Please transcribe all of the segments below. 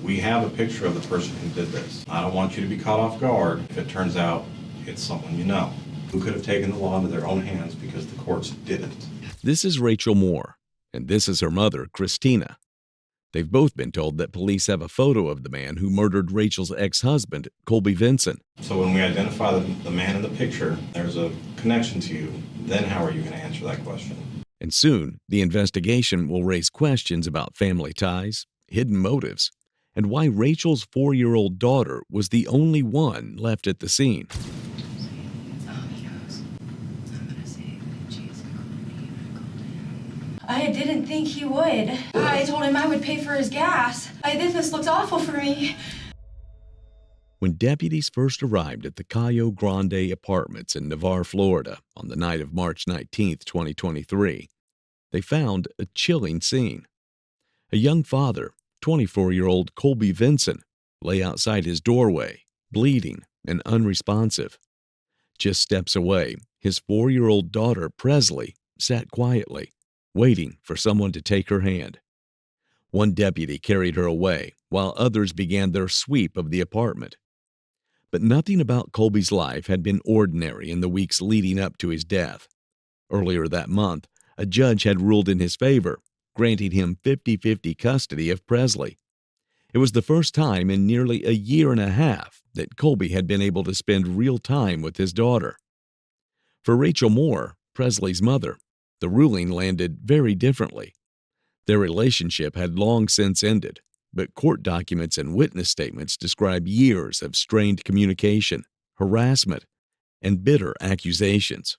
We have a picture of the person who did this. I don't want you to be caught off guard if it turns out it's someone you know who could have taken the law into their own hands because the courts didn't. This is Rachel Moore, and this is her mother, Christina. They've both been told that police have a photo of the man who murdered Rachel's ex-husband, Colby Vinson. So when we identify the man in the picture, there's a connection to you. Then how are you going to answer that question? And soon, the investigation will raise questions about family ties, hidden motives, and why Rachel's 4-year-old daughter was the only one left at the scene. I didn't think he would. I told him I would pay for his gas. This looks awful for me. When deputies first arrived at the Cayo Grande apartments in Navarre, Florida, on the night of March 19, 2023, they found a chilling scene. A young father, 24-year-old Colby Vinson, lay outside his doorway, bleeding and unresponsive. Just steps away, his 4-year-old daughter, Presley, sat quietly, waiting for someone to take her hand. One deputy carried her away, while others began their sweep of the apartment. But nothing about Colby's life had been ordinary in the weeks leading up to his death. Earlier that month, a judge had ruled in his favor, granting him 50-50 custody of Presley. It was the first time in nearly a year and a half that Colby had been able to spend real time with his daughter. For Rachel Moore, Presley's mother, the ruling landed very differently. Their relationship had long since ended, but court documents and witness statements describe years of strained communication, harassment, and bitter accusations.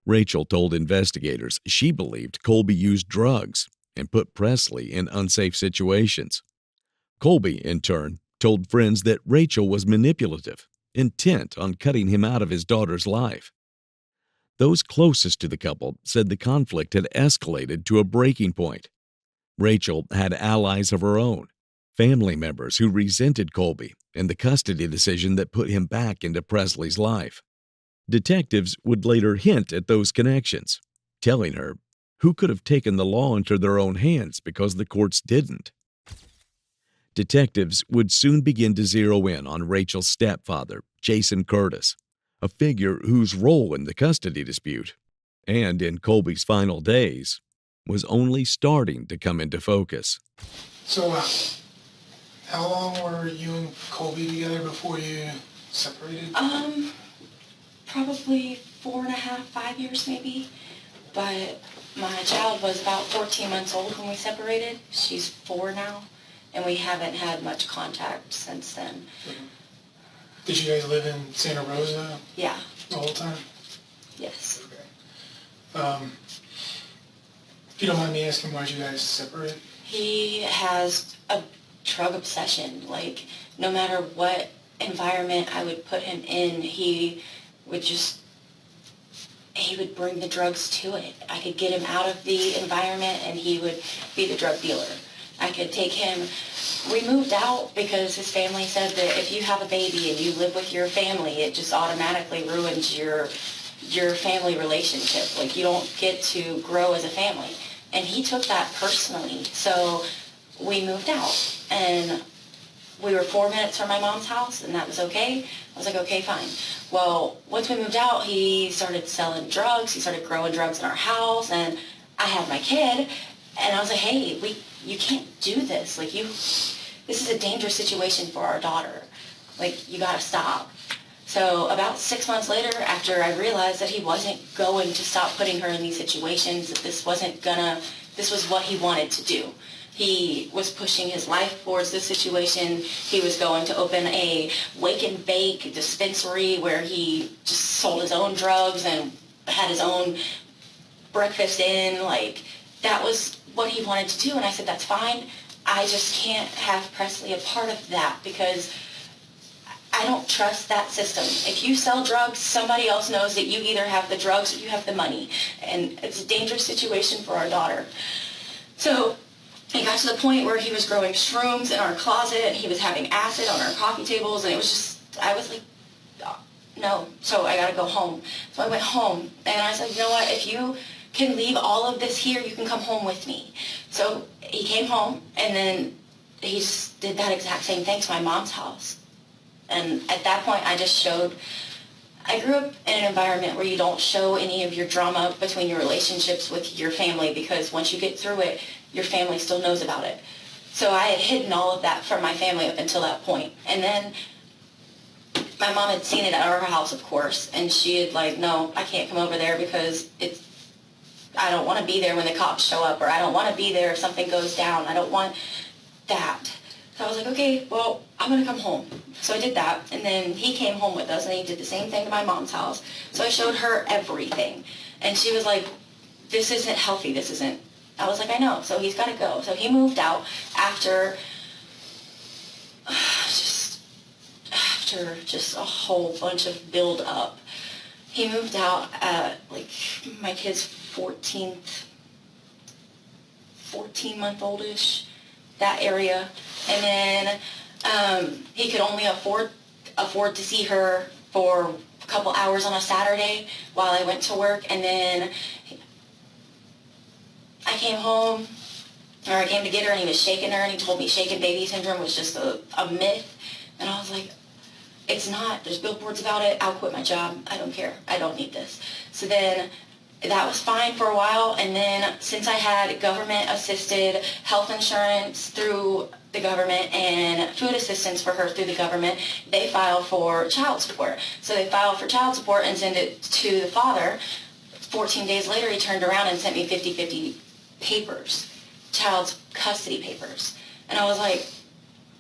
Rachel told investigators she believed Colby used drugs and put Presley in unsafe situations. Colby, in turn, told friends that Rachel was manipulative, intent on cutting him out of his daughter's life. Those closest to the couple said the conflict had escalated to a breaking point. Rachel had allies of her own, family members who resented Colby and the custody decision that put him back into Presley's life. Detectives would later hint at those connections, telling her who could have taken the law into their own hands because the courts didn't. Detectives would soon begin to zero in on Rachel's stepfather, Jason Curtis, a figure whose role in the custody dispute, and in Colby's final days, was only starting to come into focus. So, how long were you and Colby together before you separated? Probably 4.5, 5 years maybe. But my child was about 14 months old when we separated. She's 4 now, and we haven't had much contact since then. Mm-hmm. Did you guys live in Santa Rosa? Yeah. The whole time? Yes. Okay. If you don't mind me asking, why'd you guys separate? He has a drug obsession. Like, no matter what environment I would put him in, he would bring the drugs to it. I could get him out of the environment and he would be the drug dealer. I could take him. We moved out because his family said that if you have a baby and you live with your family, it just automatically ruins your family relationship. Like, you don't get to grow as a family. And he took that personally. So we moved out, and we were 4 minutes from my mom's house, and that was okay. I was like, okay, fine. Well, once we moved out, he started selling drugs. He started growing drugs in our house, and I had my kid, and I was like, hey, you can't do this. Like, this is a dangerous situation for our daughter. Like, you gotta stop. So about 6 months later, after I realized that he wasn't going to stop putting her in these situations, that this was what he wanted to do. He was pushing his life towards this situation. He was going to open a wake and bake dispensary where he just sold his own drugs and had his own breakfast in. Like, that was what he wanted to do. And I said, that's fine. I just can't have Presley a part of that because I don't trust that system. If you sell drugs, somebody else knows that you either have the drugs or you have the money. And it's a dangerous situation for our daughter. So it got to the point where he was growing shrooms in our closet and he was having acid on our coffee tables, and it was just, I was like, no. So I gotta go home. So I went home and I said, you know what, if you can leave all of this here, you can come home with me. So he came home, and then he just did that exact same thing to my mom's house. And at that point, I grew up in an environment where you don't show any of your drama between your relationships with your family, because once you get through it, your family still knows about it. So I had hidden all of that from my family up until that point. And then my mom had seen it at our house, of course, and she had like, no, I can't come over there because I don't want to be there when the cops show up, or I don't want to be there if something goes down. I don't want that. So I was like, okay, well, I'm going to come home. So I did that, and then he came home with us, and he did the same thing to my mom's house. So I showed her everything, and she was like, this isn't healthy, this isn't. I was like, I know, so he's got to go. So he moved out after just a whole bunch of build up. He moved out at like my kid's 14-month-oldish, that area. And then he could only afford to see her for a couple hours on a Saturday while I went to work. And then I came home, or I came to get her, and he was shaking her, and he told me shaken baby syndrome was just a myth. And I was like, it's not. There's billboards about it. I'll quit my job. I don't care. I don't need this. So then that was fine for a while. And then since I had government-assisted health insurance through the government and food assistance for her through the government, they filed for child support. So they filed for child support and sent it to the father. 14 days later, he turned around and sent me 50-50 papers, child's custody papers. And I was like,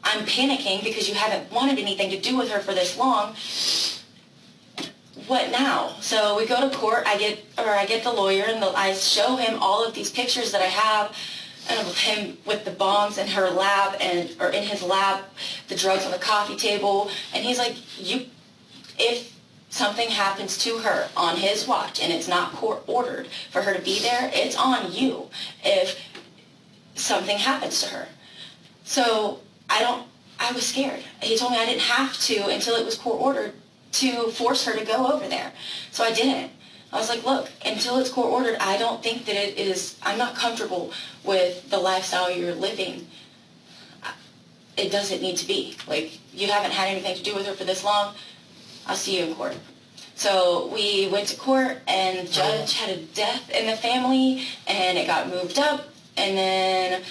I'm panicking because you haven't wanted anything to do with her for this long. What now? So we go to court. I get the lawyer, and I show him all of these pictures that I have of him with the bongs in her lab, or in his lab, the drugs on the coffee table. And he's like, if something happens to her on his watch and it's not court ordered for her to be there, it's on you if something happens to her. So I was scared. He told me I didn't have to, until it was court ordered, to force her to go over there. So I didn't. I was like, look, until it's court ordered, I don't think that I'm not comfortable with the lifestyle you're living. It doesn't need to be. Like, you haven't had anything to do with her for this long. I'll see you in court. So we went to court, and the judge had a death in the family, and it got moved up. And then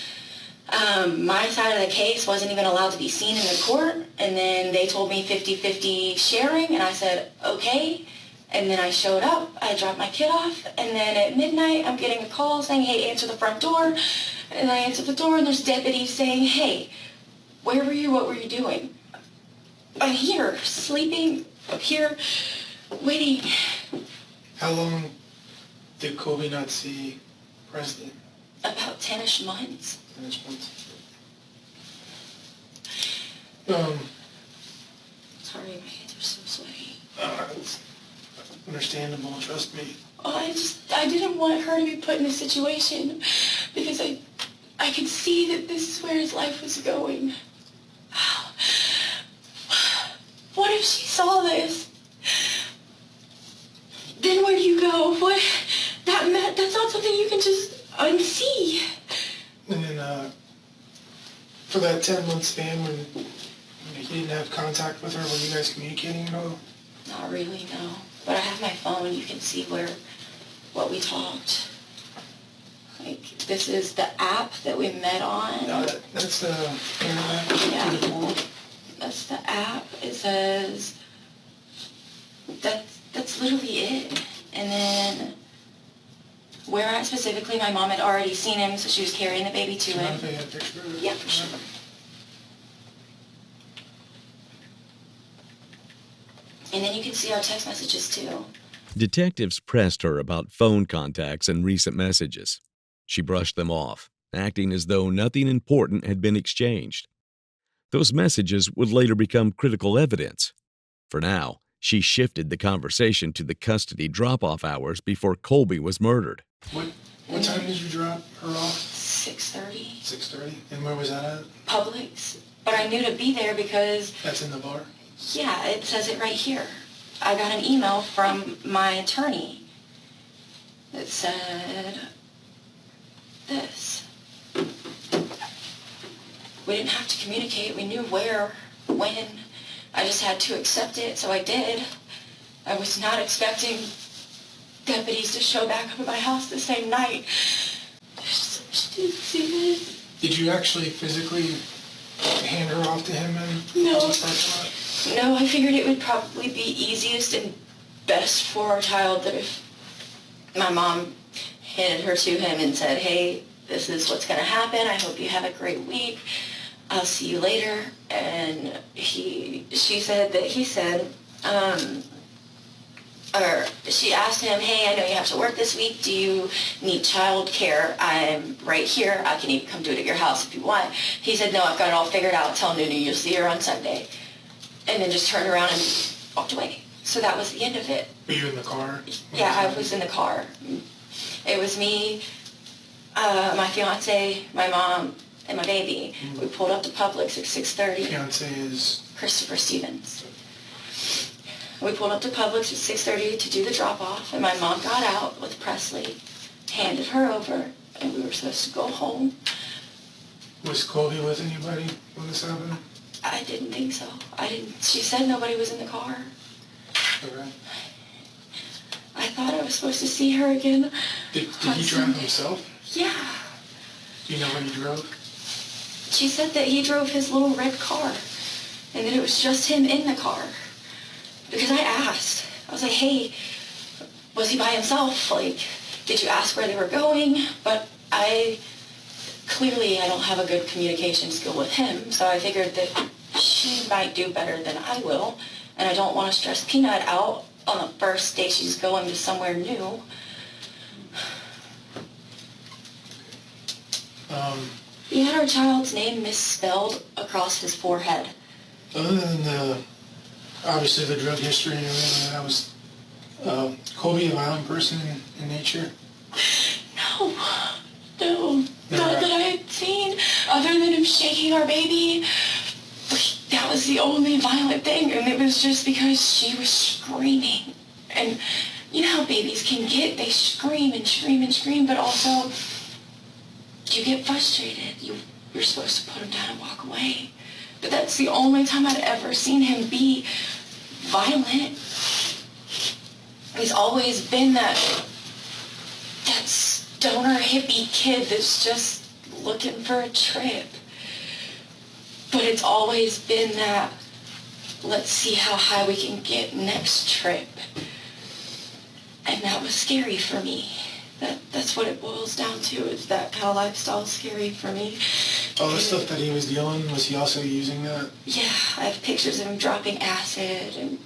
my side of the case wasn't even allowed to be seen in the court. And then they told me 50-50 sharing, and I said, okay. And then I showed up, I dropped my kid off, and then at midnight I'm getting a call saying, hey, answer the front door. And I answered the door, and there's deputies saying, hey, where were you? What were you doing? I'm here, sleeping, up here, waiting. How long did Kobe not see Presley? About 10-ish months. 10-ish months. Sorry, my hands are so sweaty. It's understandable, trust me. Oh, I didn't want her to be put in this situation because I could see that this is where his life was going. What if she saw this? Then where do you go? That's not something you can just unsee. And then for that 10-month span when you didn't have contact with her, were you guys communicating at all? Not really, no. But I have my phone. You can see what we talked. Like, this is the app that we met on. No, that's the internet. Yeah. That's the app. It says, that's literally it. And then where at specifically, my mom had already seen him, so she was carrying the baby to him. They had a picture of it? Yeah, for sure. And then you can see our text messages too. Detectives pressed her about phone contacts and recent messages. She brushed them off, acting as though nothing important had been exchanged. Those messages would later become critical evidence. For now, she shifted the conversation to the custody drop-off hours before Colby was murdered. What time did you drop her off? 6:30. 6:30? And where was that at? Publix. But I knew to be there because... That's in the bar? Yeah, it says it right here. I got an email from my attorney that said this. We didn't have to communicate. We knew where, when. I just had to accept it, so I did. I was not expecting deputies to show back up at my house the same night. They're so stupid. Did you actually physically hand her off to him and No. No, I figured it would probably be easiest and best for our child that if my mom handed her to him and said, hey, this is what's going to happen. I hope you have a great week. I'll see you later. And she said that he said, or she asked him, hey, I know you have to work this week. Do you need child care? I'm right here. I can even come do it at your house if you want. He said, no, I've got it all figured out. Tell Nunu you'll see her on Sunday. And then just turned around and walked away. So that was the end of it. Were you in the car? Yeah, I was in the car. It was me, my fiance, my mom, and my baby. We pulled up to Publix at 6:30. Fiancé is? Christopher Stevens. We pulled up to Publix at 6:30 to do the drop-off, and my mom got out with Presley, handed her over, and we were supposed to go home. Was Colby with anybody when this happened? I didn't think so. She said nobody was in the car. Okay. I thought I was supposed to see her again. Did he drive himself? Yeah. Do you know when he drove? She said that he drove his little red car, and that it was just him in the car. Because I asked. I was like, hey, was he by himself? Like, did you ask where they were going? But clearly I don't have a good communication skill with him, so I figured that she might do better than I will, and I don't want to stress Peanut out on the first day she's going to somewhere new. He had our child's name misspelled across his forehead. Other than obviously the drug history and everything, that was Colby a violent person in nature? No, not that I had seen, other than him shaking our baby. That was the only violent thing, and it was just because she was screaming. And you know how babies can get, they scream and scream and scream, but also you get frustrated. You're supposed to put him down and walk away. But that's the only time I'd ever seen him be violent. He's always been that stoner hippie kid that's just looking for a trip. But it's always been that, let's see how high we can get next trip. And that was scary for me. That's what it boils down to, is that kind of lifestyle is scary for me. All the stuff that he was dealing, was he also using that? Yeah, I have pictures of him dropping acid and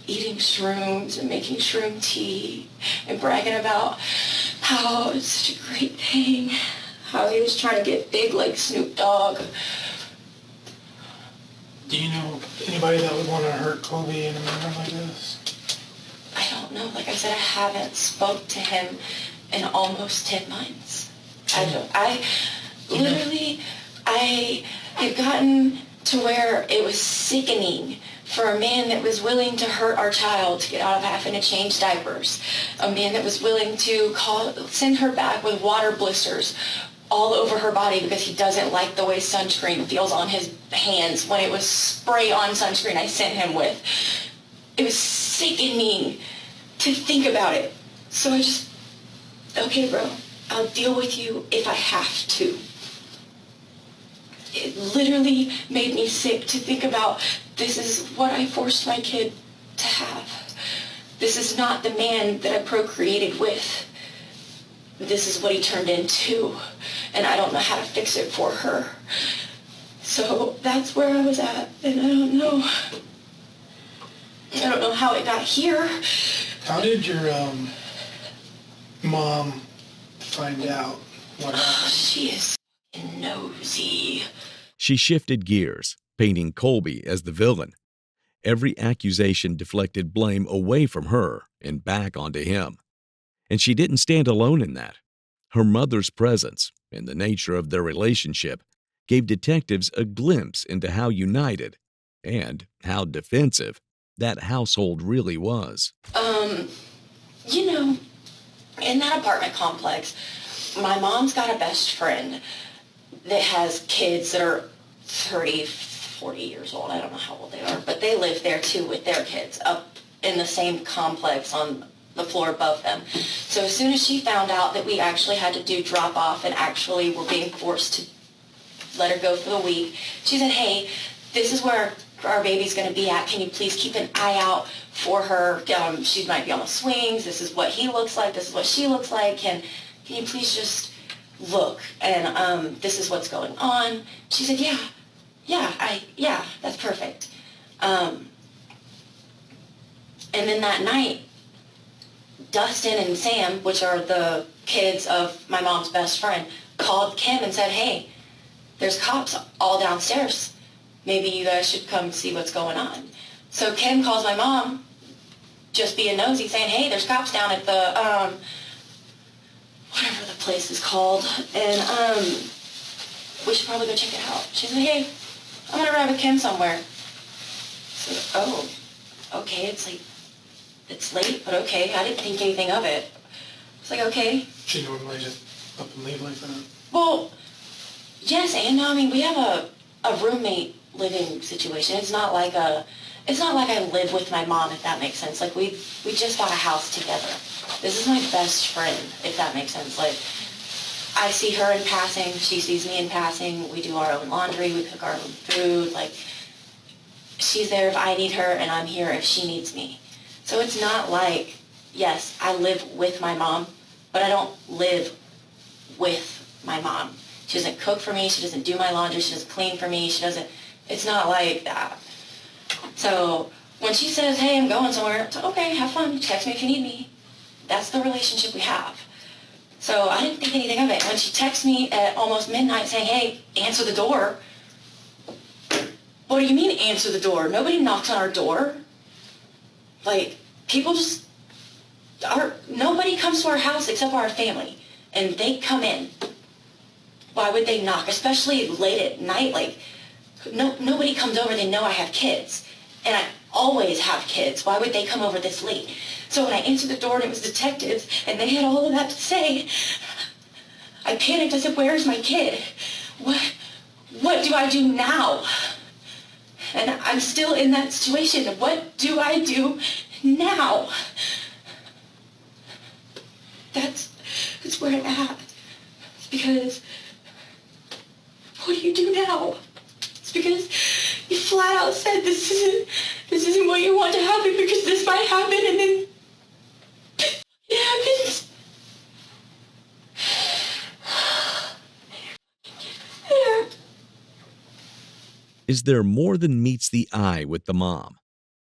eating shrooms and making shroom tea and bragging about how it's such a great thing, how he was trying to get big like Snoop Dogg. Do you know anybody that would want to hurt Colby in a manner like this? I don't know. Like I said, I haven't spoke to him in almost 10 months. I had gotten to where it was sickening for a man that was willing to hurt our child to get out of having to change diapers. A man that was willing to send her back with water blisters all over her body because he doesn't like the way sunscreen feels on his hands when it was spray-on sunscreen I sent him with. It was sickening to think about it. So I just, okay, bro, I'll deal with you if I have to. It literally made me sick to think about, this is what I forced my kid to have. This is not the man that I procreated with. This is what he turned into, and I don't know how to fix it for her. So that's where I was at, and I don't know how it got here. How did your mom find out what happened? She is nosy. She shifted gears, painting Colby as the villain. Every accusation deflected blame away from her and back onto him. And she didn't stand alone in that. Her mother's presence and the nature of their relationship gave detectives a glimpse into how united and how defensive that household really was. In that apartment complex, my mom's got a best friend that has kids that are 30, 40 years old. I don't know how old they are, but they live there too with their kids up in the same complex on the floor above them. So as soon as she found out that we actually had to do drop off and actually were being forced to let her go for the week, she said, hey, this is where our baby's going to be at. Can you please keep an eye out for her? She might be on the swings. This is what he looks like. This is what she looks like. Can you please just look? And this is what's going on. She said, yeah, that's perfect. And then that night, Dustin and Sam, which are the kids of my mom's best friend, called Kim and said, hey, there's cops all downstairs. Maybe you guys should come see what's going on. So Kim calls my mom, just being nosy, saying, hey, there's cops down at the, whatever the place is called, and we should probably go check it out. She said, hey, I'm going to ride with Kim somewhere. I said, oh, okay, it's late, but okay, I didn't think anything of it. It's like, okay. She normally just up and leave like that? Well, yes and no. I mean, we have a roommate living situation. It's not like I live with my mom, if that makes sense. Like, we just bought a house together. This is my best friend, if that makes sense. Like, I see her in passing, she sees me in passing, we do our own laundry, we cook our own food. Like, she's there if I need her, and I'm here if she needs me. So it's not like, yes, I live with my mom, but I don't live with my mom. She doesn't cook for me, she doesn't do my laundry, she doesn't clean for me, it's not like that. So when she says, hey, I'm going somewhere, it's like, okay, have fun, text me if you need me. That's the relationship we have. So I didn't think anything of it. When she texts me at almost midnight saying, hey, answer the door. What do you mean answer the door? Nobody knocks on our door. Like, people just, nobody comes to our house except for our family, and they come in. Why would they knock? Especially late at night, like, nobody comes over, they know I have kids, and I always have kids. Why would they come over this late? So when I answered the door and it was detectives, and they had all of that to say, I panicked. I said, where's my kid? What do I do now? And I'm still in that situation. What do I do now? That's where I'm at. It's because, what do you do now? It's because you flat out said this isn't what you want to happen, because this might happen, and then it happens. Is there more than meets the eye with the mom?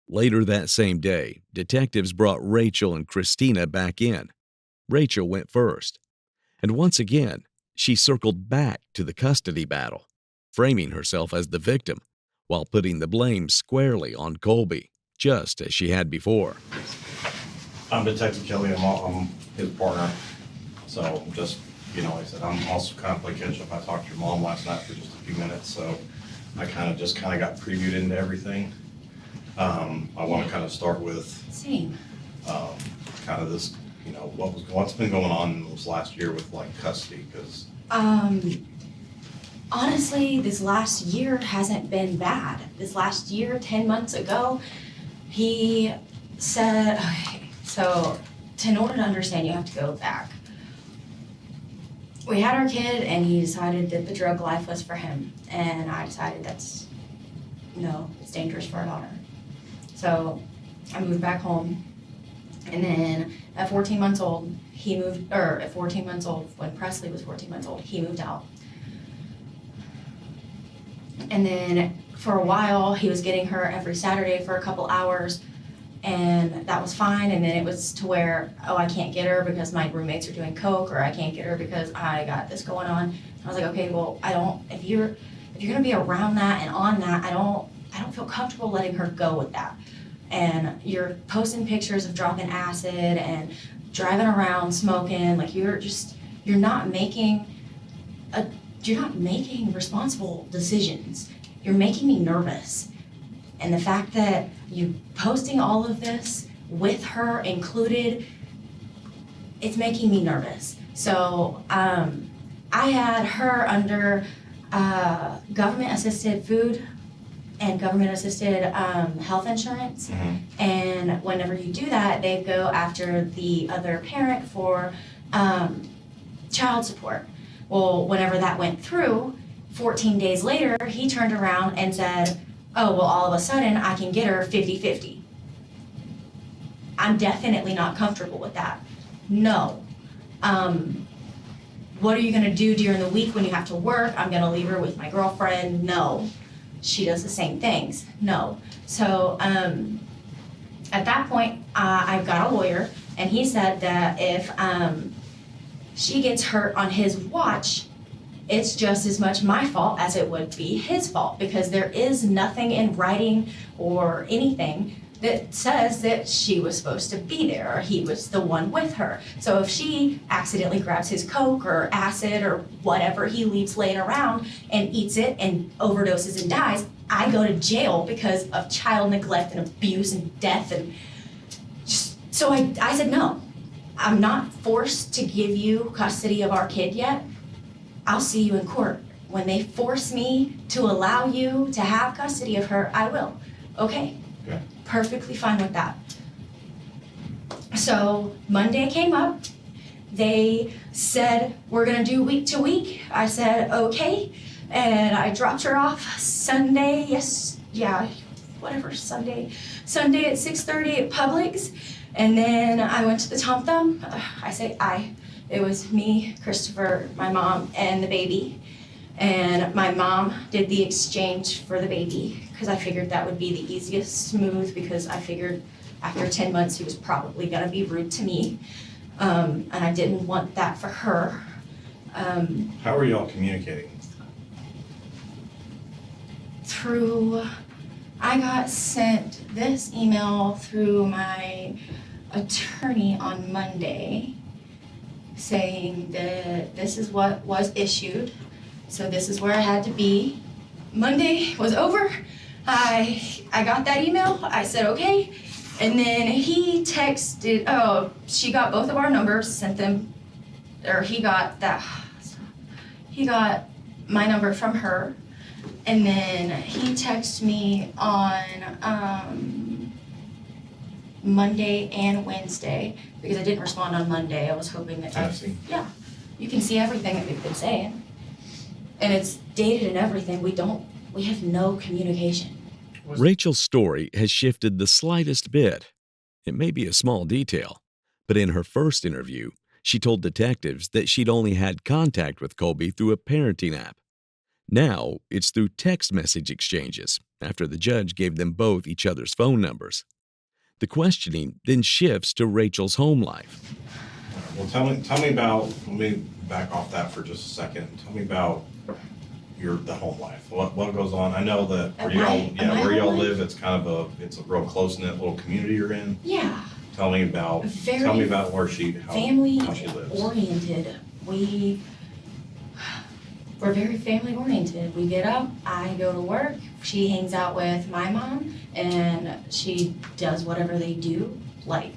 Later that same day, detectives brought Rachel and Christina back in. Rachel went first. And once again, she circled back to the custody battle, framing herself as the victim, while putting the blame squarely on Colby, just as she had before. I'm Detective Kelly. I'm his partner. So just, like I said, I'm also kind of play catch up. I talked to your mom last night for just a few minutes, so I kind of got previewed into everything. I want to kind of start with Same. kind of this, what's been going on in this last year with like custody, because Honestly, this last year hasn't been bad. This last year, 10 months ago, he said, okay, so in order to understand, you have to go back. We had our kid, and he decided that the drug life was for him, and I decided it's dangerous for our daughter. So I moved back home, and then at 14 months old, when Presley was 14 months old, he moved out. And then for a while, he was getting her every Saturday for a couple hours, and that was fine. And then it was to where, I can't get her because my roommates are doing coke, or I can't get her because I got this going on. And I was like, okay, well, if you're gonna be around that and on that, I don't feel comfortable letting her go with that. And you're posting pictures of dropping acid and driving around smoking, like you're not making responsible decisions. You're making me nervous. And the fact that you posting all of this with her included, it's making me nervous. So I had her under government-assisted food and government-assisted health insurance. And whenever you do that, they go after the other parent for child support. Well, whenever that went through, 14 days later, he turned around and said, oh, well, all of a sudden, I can get her 50-50. I'm definitely not comfortable with that. No. What are you gonna do during the week when you have to work? I'm gonna leave her with my girlfriend. No. She does the same things. No. So at that point, I've got a lawyer, and he said that if she gets hurt on his watch, it's just as much my fault as it would be his fault, because there is nothing in writing or anything that says that she was supposed to be there or he was the one with her. So if she accidentally grabs his Coke or acid or whatever he leaves laying around and eats it and overdoses and dies, I go to jail because of child neglect and abuse and death. And so I said, no, I'm not forced to give you custody of our kid yet. I'll see you in court. When they force me to allow you to have custody of her, I will. Okay. Perfectly fine with that. So Monday came up. They said, we're gonna do week to week. I said, okay. And I dropped her off Sunday, Sunday at 6:30 at Publix. And then I went to the Tom Thumb. I say I. It was me, Christopher, my mom, and the baby. And my mom did the exchange for the baby because I figured that would be the easiest, smooth, because I figured after 10 months he was probably gonna be rude to me. And I didn't want that for her. How are y'all communicating? I got sent this email through my attorney on Monday saying that this is what was issued. So this is where I had to be. Monday was over. I got that email. I said, okay. And then he texted, she got both of our numbers, sent them, or he got my number from her. And then he texted me on Monday and Wednesday because I didn't respond on Monday. I was hoping that you can see everything that we've been saying. And it's dated and everything. We have no communication. Rachel's story has shifted the slightest bit. It may be a small detail, but in her first interview, she told detectives that she'd only had contact with Colby through a parenting app. Now, it's through text message exchanges after the judge gave them both each other's phone numbers. The questioning then shifts to Rachel's home life. Well, tell me about, let me back off that for just a second. Tell me about the home life. What goes on? I know that where y'all live, it's kind of it's a real close-knit little community you're in. Yeah. Tell me about how she lives. Oriented. We're very family oriented. We get up, I go to work, she hangs out with my mom, and she does whatever they do. Like,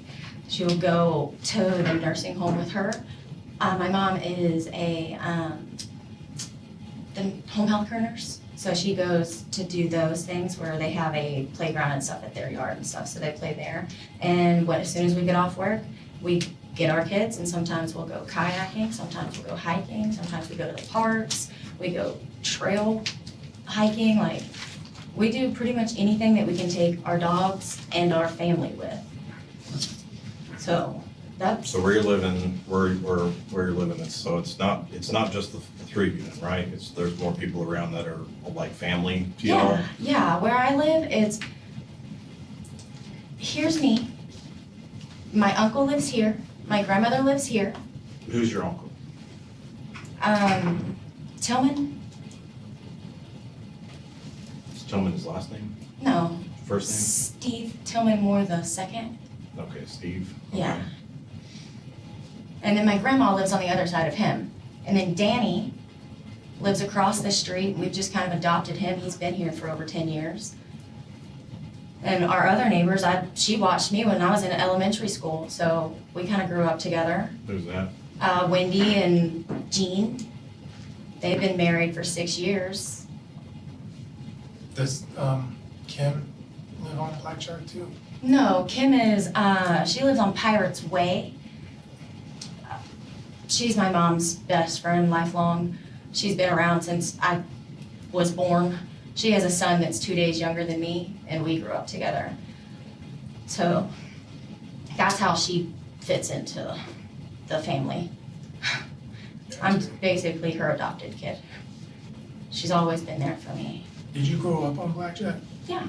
she'll go to the nursing home with her. My mom is the home health care nurse. So she goes to do those things where they have a playground and stuff at their yard and stuff, so they play there. And as soon as we get off work, we get our kids, and sometimes we'll go kayaking, sometimes we'll go hiking, sometimes we go to the parks, we go trail hiking. Like, we do pretty much anything that we can take our dogs and our family with. So that's. So where you're living, so it's not just the three of you then, right? There's more people around that are like family to y'all? Yeah, where I live, here's me. My uncle lives here. My grandmother lives here. Who's your uncle? Tillman? Is Tillman his last name? No. First name? Steve Tillman Moore the second. Okay, Steve. Okay. Yeah. And then my grandma lives on the other side of him. And then Danny lives across the street. We've just kind of adopted him. He's been here for over 10 years. And our other neighbors, she watched me when I was in elementary school, so we kind of grew up together. Who's that? Wendy and Jean. They've been married for 6 years. Does Kim live on Black Shark too? No, Kim is, she lives on Pirates Way. She's my mom's best friend, lifelong. She's been around since I was born. She has a son that's 2 days younger than me, and we grew up together. So that's how she fits into the family. I'm basically her adopted kid. She's always been there for me. Did you grow up on Blackjack? Yeah.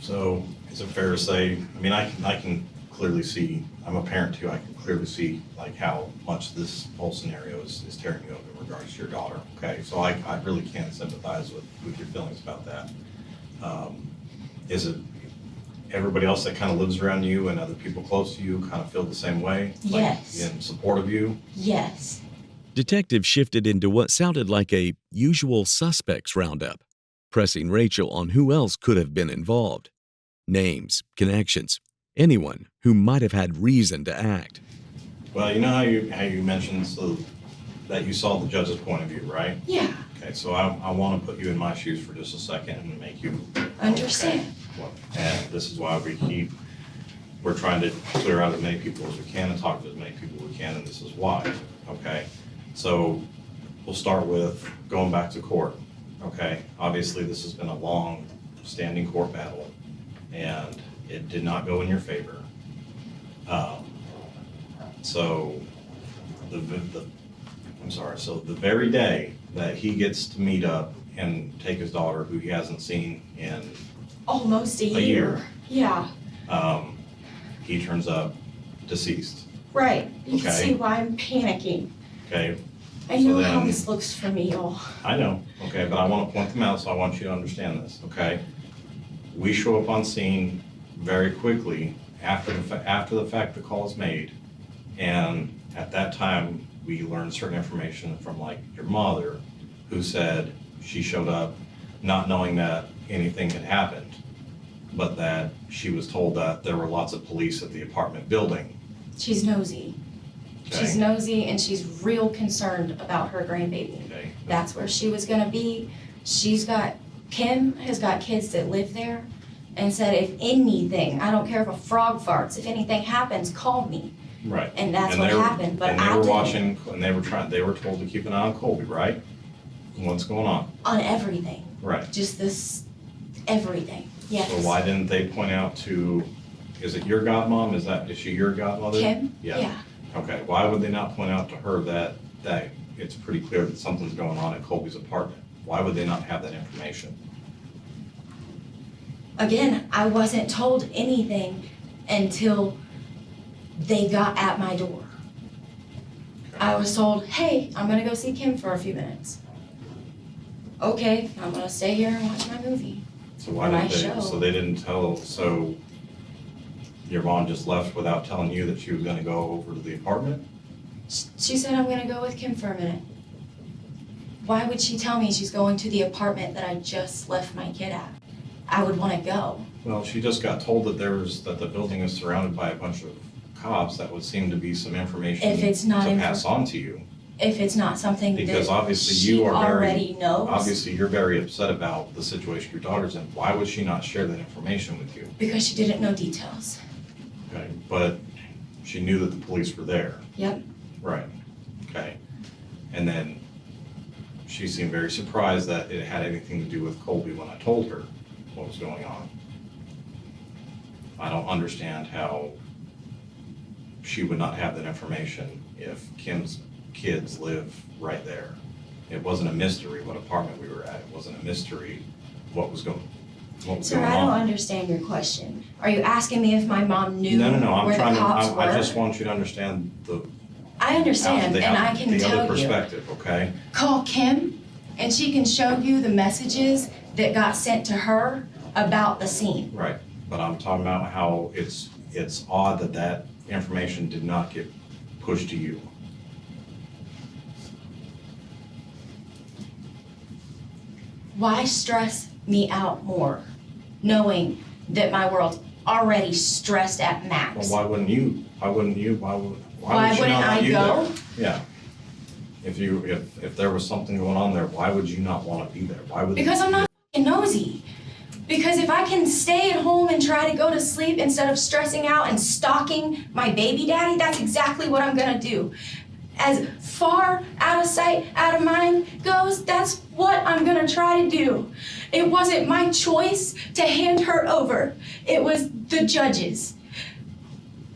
So is it fair to say, I mean, I can clearly see, I'm a parent too, I can clearly see like how much this whole scenario is tearing you up in regards to your daughter, okay? So I really can sympathize with your feelings about that. Is it everybody else that kind of lives around you and other people close to you kind of feel the same way? Yes. Like in support of you? Yes. Detectives shifted into what sounded like a usual suspects roundup, pressing Rachel on who else could have been involved. Names, connections, anyone who might have had reason to act. Well, you know how you mentioned so that you saw the judge's point of view, right? Yeah. Okay, so I want to put you in my shoes for just a second and make you Understand. okay. And this is why we're trying to clear out as many people as we can and talk to as many people as we can, and this is why, okay? So we'll start with going back to court, okay? Obviously, this has been a long standing court battle, and it did not go in your favor. So so the very day that he gets to meet up and take his daughter, who he hasn't seen in Almost a a year. year. Yeah. He turns up deceased, Right. You can Okay. see why I'm panicking. okay? I So know how then- this looks for me, y'all. I know, okay, but I want to point them out, so I want you to understand this, okay? We show up on scene very quickly after the fact the call is made, and at that time, we learned certain information from like your mother, who said she showed up not knowing that anything had happened, but that she was told that there were lots of police at the apartment building. She's nosy. Okay. She's nosy and she's real concerned about her grandbaby. Okay. That's where she was gonna be. Kim has got kids that live there and said, if anything, I don't care if a frog farts, if anything happens, call me. Right. And that's what happened, but and I they were didn't. watching, and they were told to keep an eye on Colby, right? What's going on? On everything, Right. just this, everything, yes. So why didn't they point out to, is it your godmom? Is she your godmother? Kim? Yeah. Okay, why would they not point out to her that it's pretty clear that something's going on at Colby's apartment? Why would they not have that information? Again, I wasn't told anything until they got at my door. I was told, hey, I'm gonna go see Kim for a few minutes. Okay, I'm gonna stay here and watch my movie. So why My didn't they, show. so they didn't tell, so your mom just left without telling you that she was gonna go over to the apartment? She said, I'm gonna go with Kim for a minute. Why would she tell me she's going to the apartment that I just left my kid at? I would wanna go. Well, she just got told that that the building is surrounded by a bunch of cops. That would seem to be some information If it's not to pass on to you. If it's not something Because that obviously she you are already knows. Obviously, you're very upset about the situation your daughter's in. Why would she not share that information with you? Because she didn't know details. Okay, but she knew that the police were there. Yep. Right, okay. And then she seemed very surprised that it had anything to do with Colby when I told her what was going on. I don't understand how she would not have that information if Kim's kids live right there. It wasn't a mystery what apartment we were at. It wasn't a mystery what was going Sir, I don't understand your question. Are you asking me if my mom knew No, where the cops were? I just want you to understand I understand, and I can the other tell you. perspective, okay? Call Kim, and she can show you the messages that got sent to her about the scene. Right, but I'm talking about how it's odd that information did not get pushed to you. Why stress me out more, knowing that my world's already stressed at max? Well, why wouldn't you? Why would she Why not wouldn't want I you go? there? Yeah, If there was something going on there, why would you not want to be there? Why would? Because I'm not f***ing nosy. Because if I can stay at home and try to go to sleep instead of stressing out and stalking my baby daddy, that's exactly what I'm gonna do. As far out of sight, out of mind goes, that's what I'm gonna try to do. It wasn't my choice to hand her over. It was the judge's.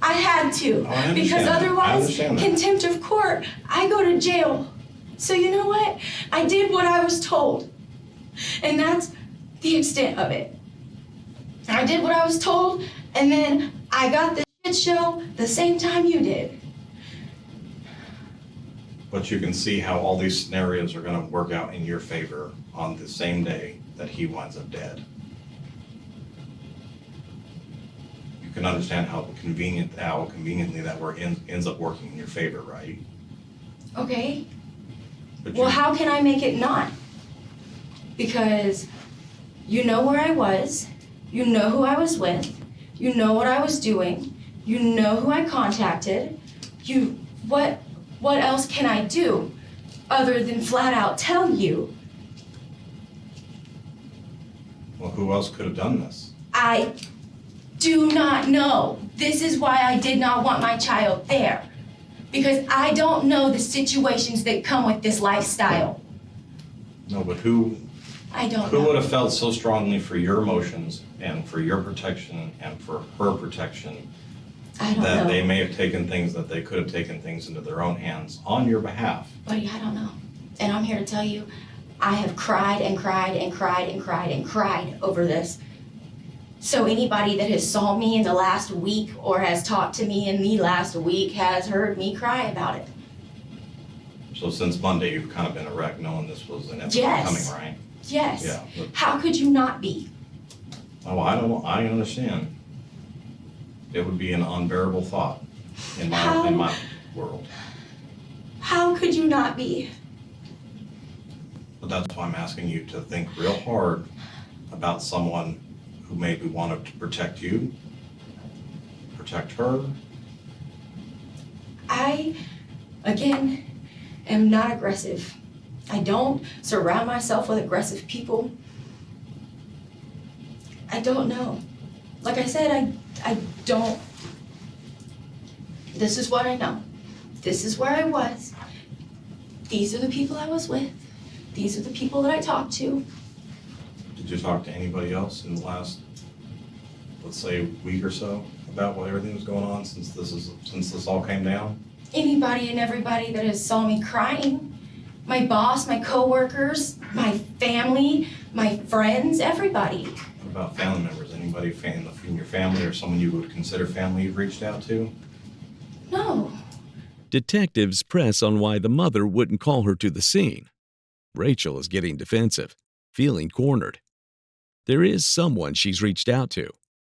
I had to, Oh, I understand because that. I otherwise, understand that. contempt of court, I go to jail. So you know what? I did what I was told. And that's the extent of it. I did what I was told, and then I got the shit show the same time you did. But you can see how all these scenarios are gonna work out in your favor on the same day that he winds up dead. You can understand how conveniently that ends up working in your favor, right? Okay, But well, you- how can I make it not? Because you know where I was, you know who I was with, you know what I was doing, you know who I contacted, what else can I do other than flat out tell you? Well, who else could have done this? I do not know. This is why I did not want my child there. Because I don't know the situations that come with this lifestyle. No, but who I don't would know. have felt so strongly for your emotions and for your protection and for her protection I don't that they know. may have taken things that they could have taken things into their own hands on your behalf? Buddy, I don't know. And I'm here to tell you, I have cried and cried and cried and cried and cried over this. So anybody that has saw me in the last week or has talked to me in the last week has heard me cry about it. So since Monday, you've kind of been a wreck knowing this was inevitably Yes. coming, right? Yes. Yeah. But, How could you not be? oh, I understand. It would be an unbearable thought in my world. How could you not be? But that's why I'm asking you to think real hard about someone who maybe wanted to protect you, protect her. I, again, am not aggressive. I don't surround myself with aggressive people. I don't know. Like I said, I don't. This is what I know. This is where I was. These are the people I was with. These are the people that I talked to. Did you talk to anybody else in the last, let's say, week or so about what everything was going on since this all came down? Anybody and everybody that has saw me crying. My boss, my coworkers, my family, my friends, everybody. What about family members? Anybody in your family or someone you would consider family you've reached out to? No. Detectives press on why the mother wouldn't call her to the scene. Rachel is getting defensive, feeling cornered. There is someone she's reached out to,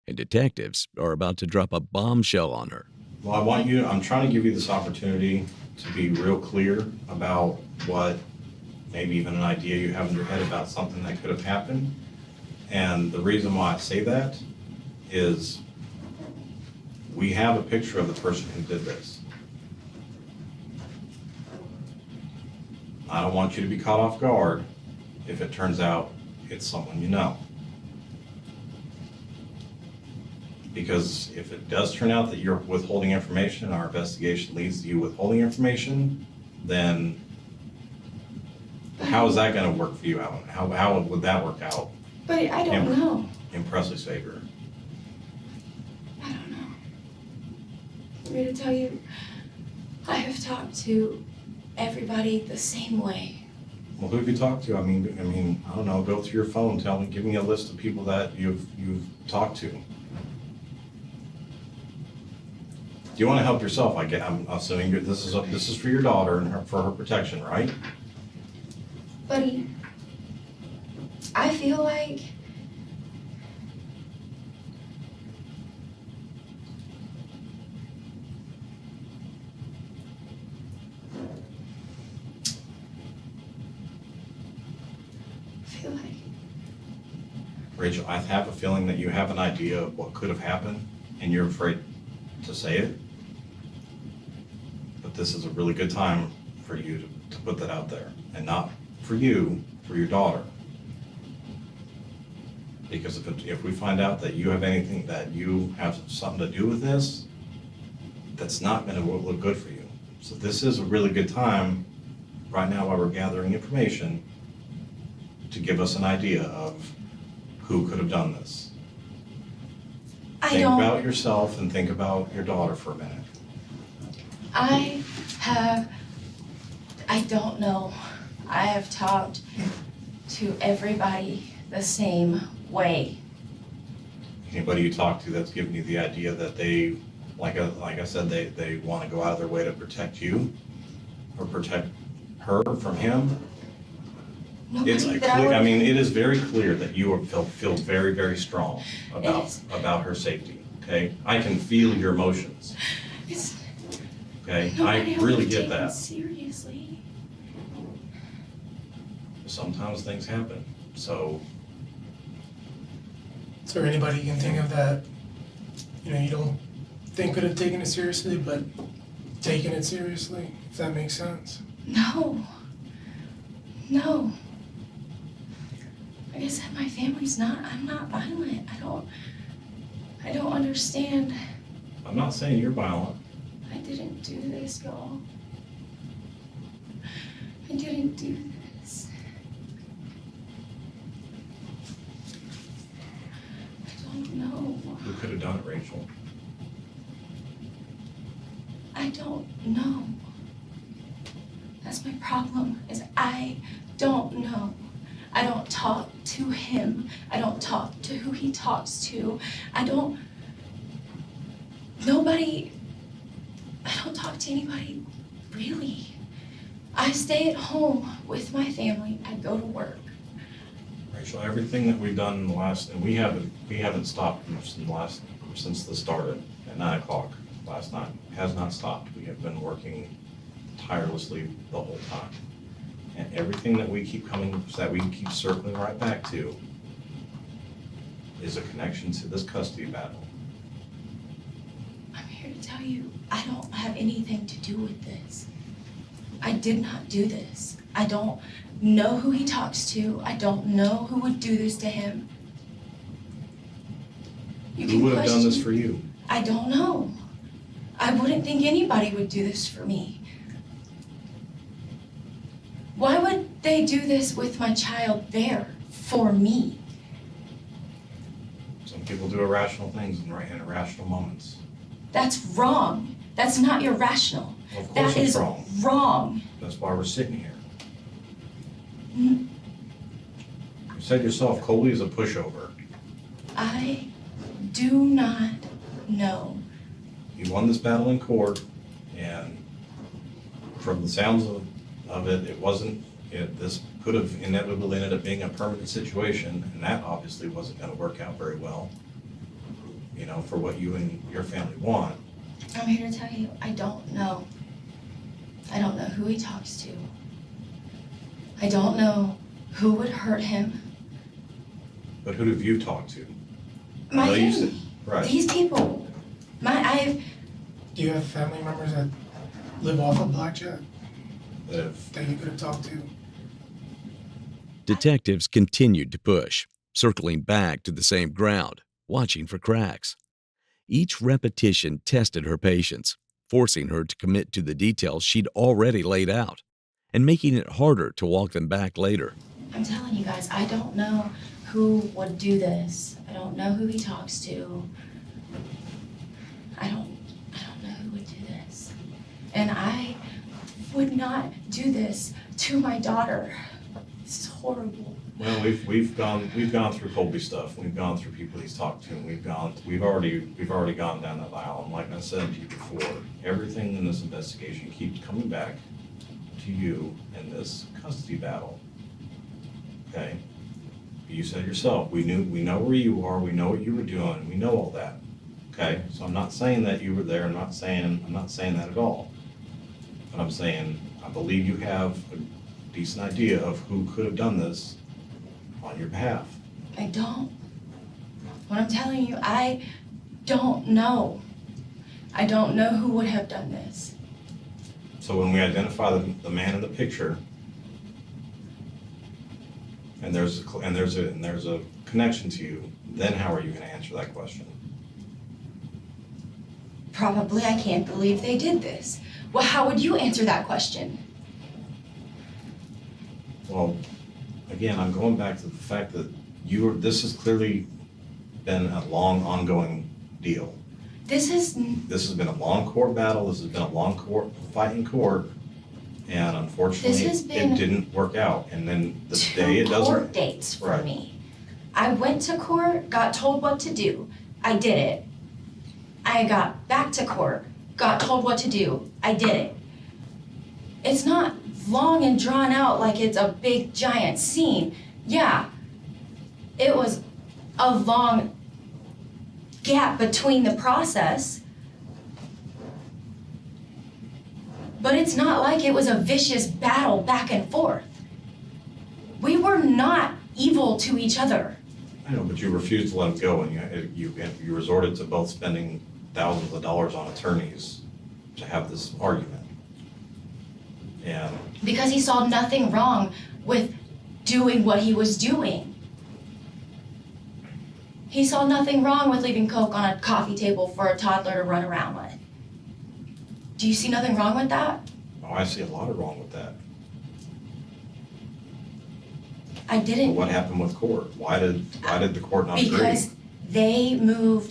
and detectives are about to drop a bombshell on her. Well, I'm trying to give you this opportunity to be real clear about what, maybe even an idea you have in your head about something that could have happened. And the reason why I say that is we have a picture of the person who did this. I don't want you to be caught off guard if it turns out it's someone you know. Because if it does turn out that you're withholding information and our investigation leads to you withholding information, then how is that gonna work for you, Alan? How would that work out But I don't Amber. know. in Presley's favor? I don't know. I'm here to tell you, I have talked to everybody the same way. Well, who have you talked to? I mean, I don't know, go through your phone, give me a list of people that you've talked to. Do you want to help yourself? I'm assuming this is for your daughter and for her protection, right? Buddy, I feel like Rachel, I have a feeling that you have an idea of what could have happened and you're afraid to say it. But this is a really good time for you to put that out there, and not for you, for your daughter. Because if we find out that you have anything, that you have something to do with this, that's not gonna look good for you. So this is a really good time, right now while we're gathering information, to give us an idea of who could have done this. Think about yourself and think about your daughter for a minute. I don't know. I have talked to everybody the same way. Anybody you talk to that's giving you the idea that they, like I said, they want to go out of their way to protect you or protect her from him? It's Nobody clear, that I mean, it is very clear that you feel very, very strong It about her safety, okay? I can feel your emotions, It's okay? nobody I really get taken that. seriously. Sometimes things happen, so Is there anybody you can think of that, you don't think could have taken it seriously, but taken it seriously, if that makes sense? No. Like I said, my family's I'm not violent. I don't understand. I'm not saying you're violent. I didn't do this, y'all. I didn't do this. I don't know. Who could have done it, Rachel? I don't know. That's my problem, is I don't know. I don't talk to him. I don't talk to who he talks to. I don't talk to anybody, really. I stay at home with my family. I go to work. Rachel, everything that we've done in the last, and we haven't stopped since the started at 9:00 last night. It has not stopped. We have been working tirelessly the whole time. And everything that we keep circling right back to is a connection to this custody battle. I'm here to tell you, I don't have anything to do with this. I did not do this. I don't know who he talks to. I don't know who would do this to him. Who would have done this for you? I don't know. I wouldn't think anybody would do this for me. Why would they do this with my child there for me? Some people do irrational things in irrational moments. That's wrong. That's not irrational. Well, of course That it's is wrong. wrong. That's why we're sitting here. Mm. You said yourself, Coley is a pushover. I do not know. You won this battle in court, and from the sounds of it, this could have inevitably ended up being a permanent situation, and that obviously wasn't gonna work out very well, for what you and your family want. I'm here to tell you, I don't know. I don't know who he talks to. I don't know who would hurt him. But who have you talked to? My Well, you family. said- Right. These people. Do you have family members that live off of Blackjack If that you could have talked to? Detectives continued to push, circling back to the same ground, watching for cracks. Each repetition tested her patience, forcing her to commit to the details she'd already laid out, and making it harder to walk them back later. I'm telling you guys, I don't know who would do this. I don't know who he talks to. I don't know who would do this. And I would not do this to my daughter. This is horrible. Well, we've gone through Colby's stuff. We've gone through people he's talked to, and we've already gone down that aisle. And like I said to you before, everything in this investigation keeps coming back to you in this custody battle. Okay? You said yourself, we know where you are, we know what you were doing, we know all that. Okay? So I'm not saying that you were there, I'm not saying that at all. But I'm saying, I believe you have a decent idea of who could have done this on your behalf. I don't. What I'm telling you, I don't know. I don't know who would have done this. So when we identify the man in the picture, and there's a connection to you, then how are you going to answer that question? Probably, I can't believe they did this. Well, how would you answer that question? Well, again, I'm going back to the fact that this has clearly been a long, ongoing deal. This This has been a long court battle. This has been a long fight in court, and unfortunately, has been it didn't work out. And then the day it two doesn't. court dates for Right. me. I went to court, got told what to do. I did it. I got back to court, got told what to do. I did it. It's not long and drawn out like it's a big giant scene. Yeah, it was a long gap between the process, but it's not like it was a vicious battle back and forth. We were not evil to each other. I know, but you refused to let him go, and you resorted to both spending thousands of dollars on attorneys to have this argument. And Because he saw nothing wrong with doing what he was doing. He saw nothing wrong with leaving Coke on a coffee table for a toddler to run around with. Do you see nothing wrong with that? oh, I see a lot of wrong with that. I But didn't, what happened with court? Why did the court not agree? because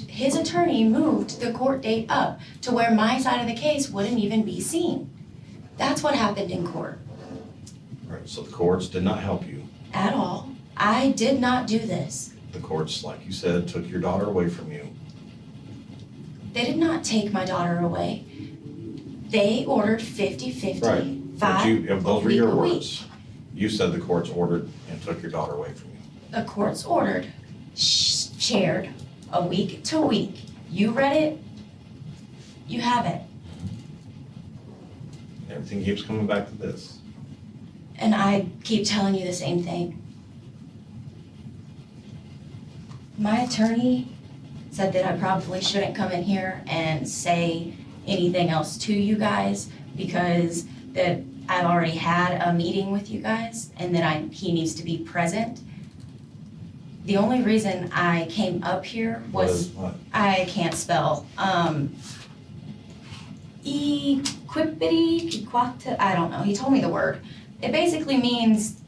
his attorney moved the court date up to where my side of the case wouldn't even be seen. That's what happened in court. Right, so the courts did not help you. At all. I did not do this. The courts, like you said, took your daughter away from you. They did not take my daughter away. They ordered 50-50, Right. But those were week your a week. words. You said the courts ordered and took your daughter away from you. The courts ordered, shared, a week to week. You read it, you have it. Everything keeps coming back to this. And I keep telling you the same thing. My attorney said that I probably shouldn't come in here and say anything else to you guys because that I've already had a meeting with you guys and that he needs to be present. The only reason I came up here was What? I can't spell. I don't know. He told me the word. It basically means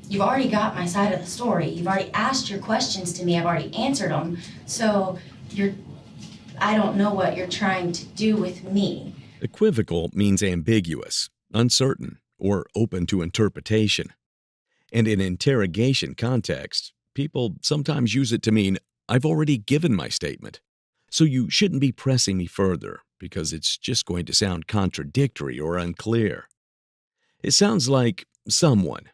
you've already got my side of the story. You've already asked your questions to me. I've already answered them. So I don't know what you're trying to do with me. Equivocal means ambiguous, uncertain, or open to interpretation. And in interrogation context, people sometimes use it to mean, I've already given my statement. So you shouldn't be pressing me further because it's just going to sound contradictory or unclear. It sounds like someone,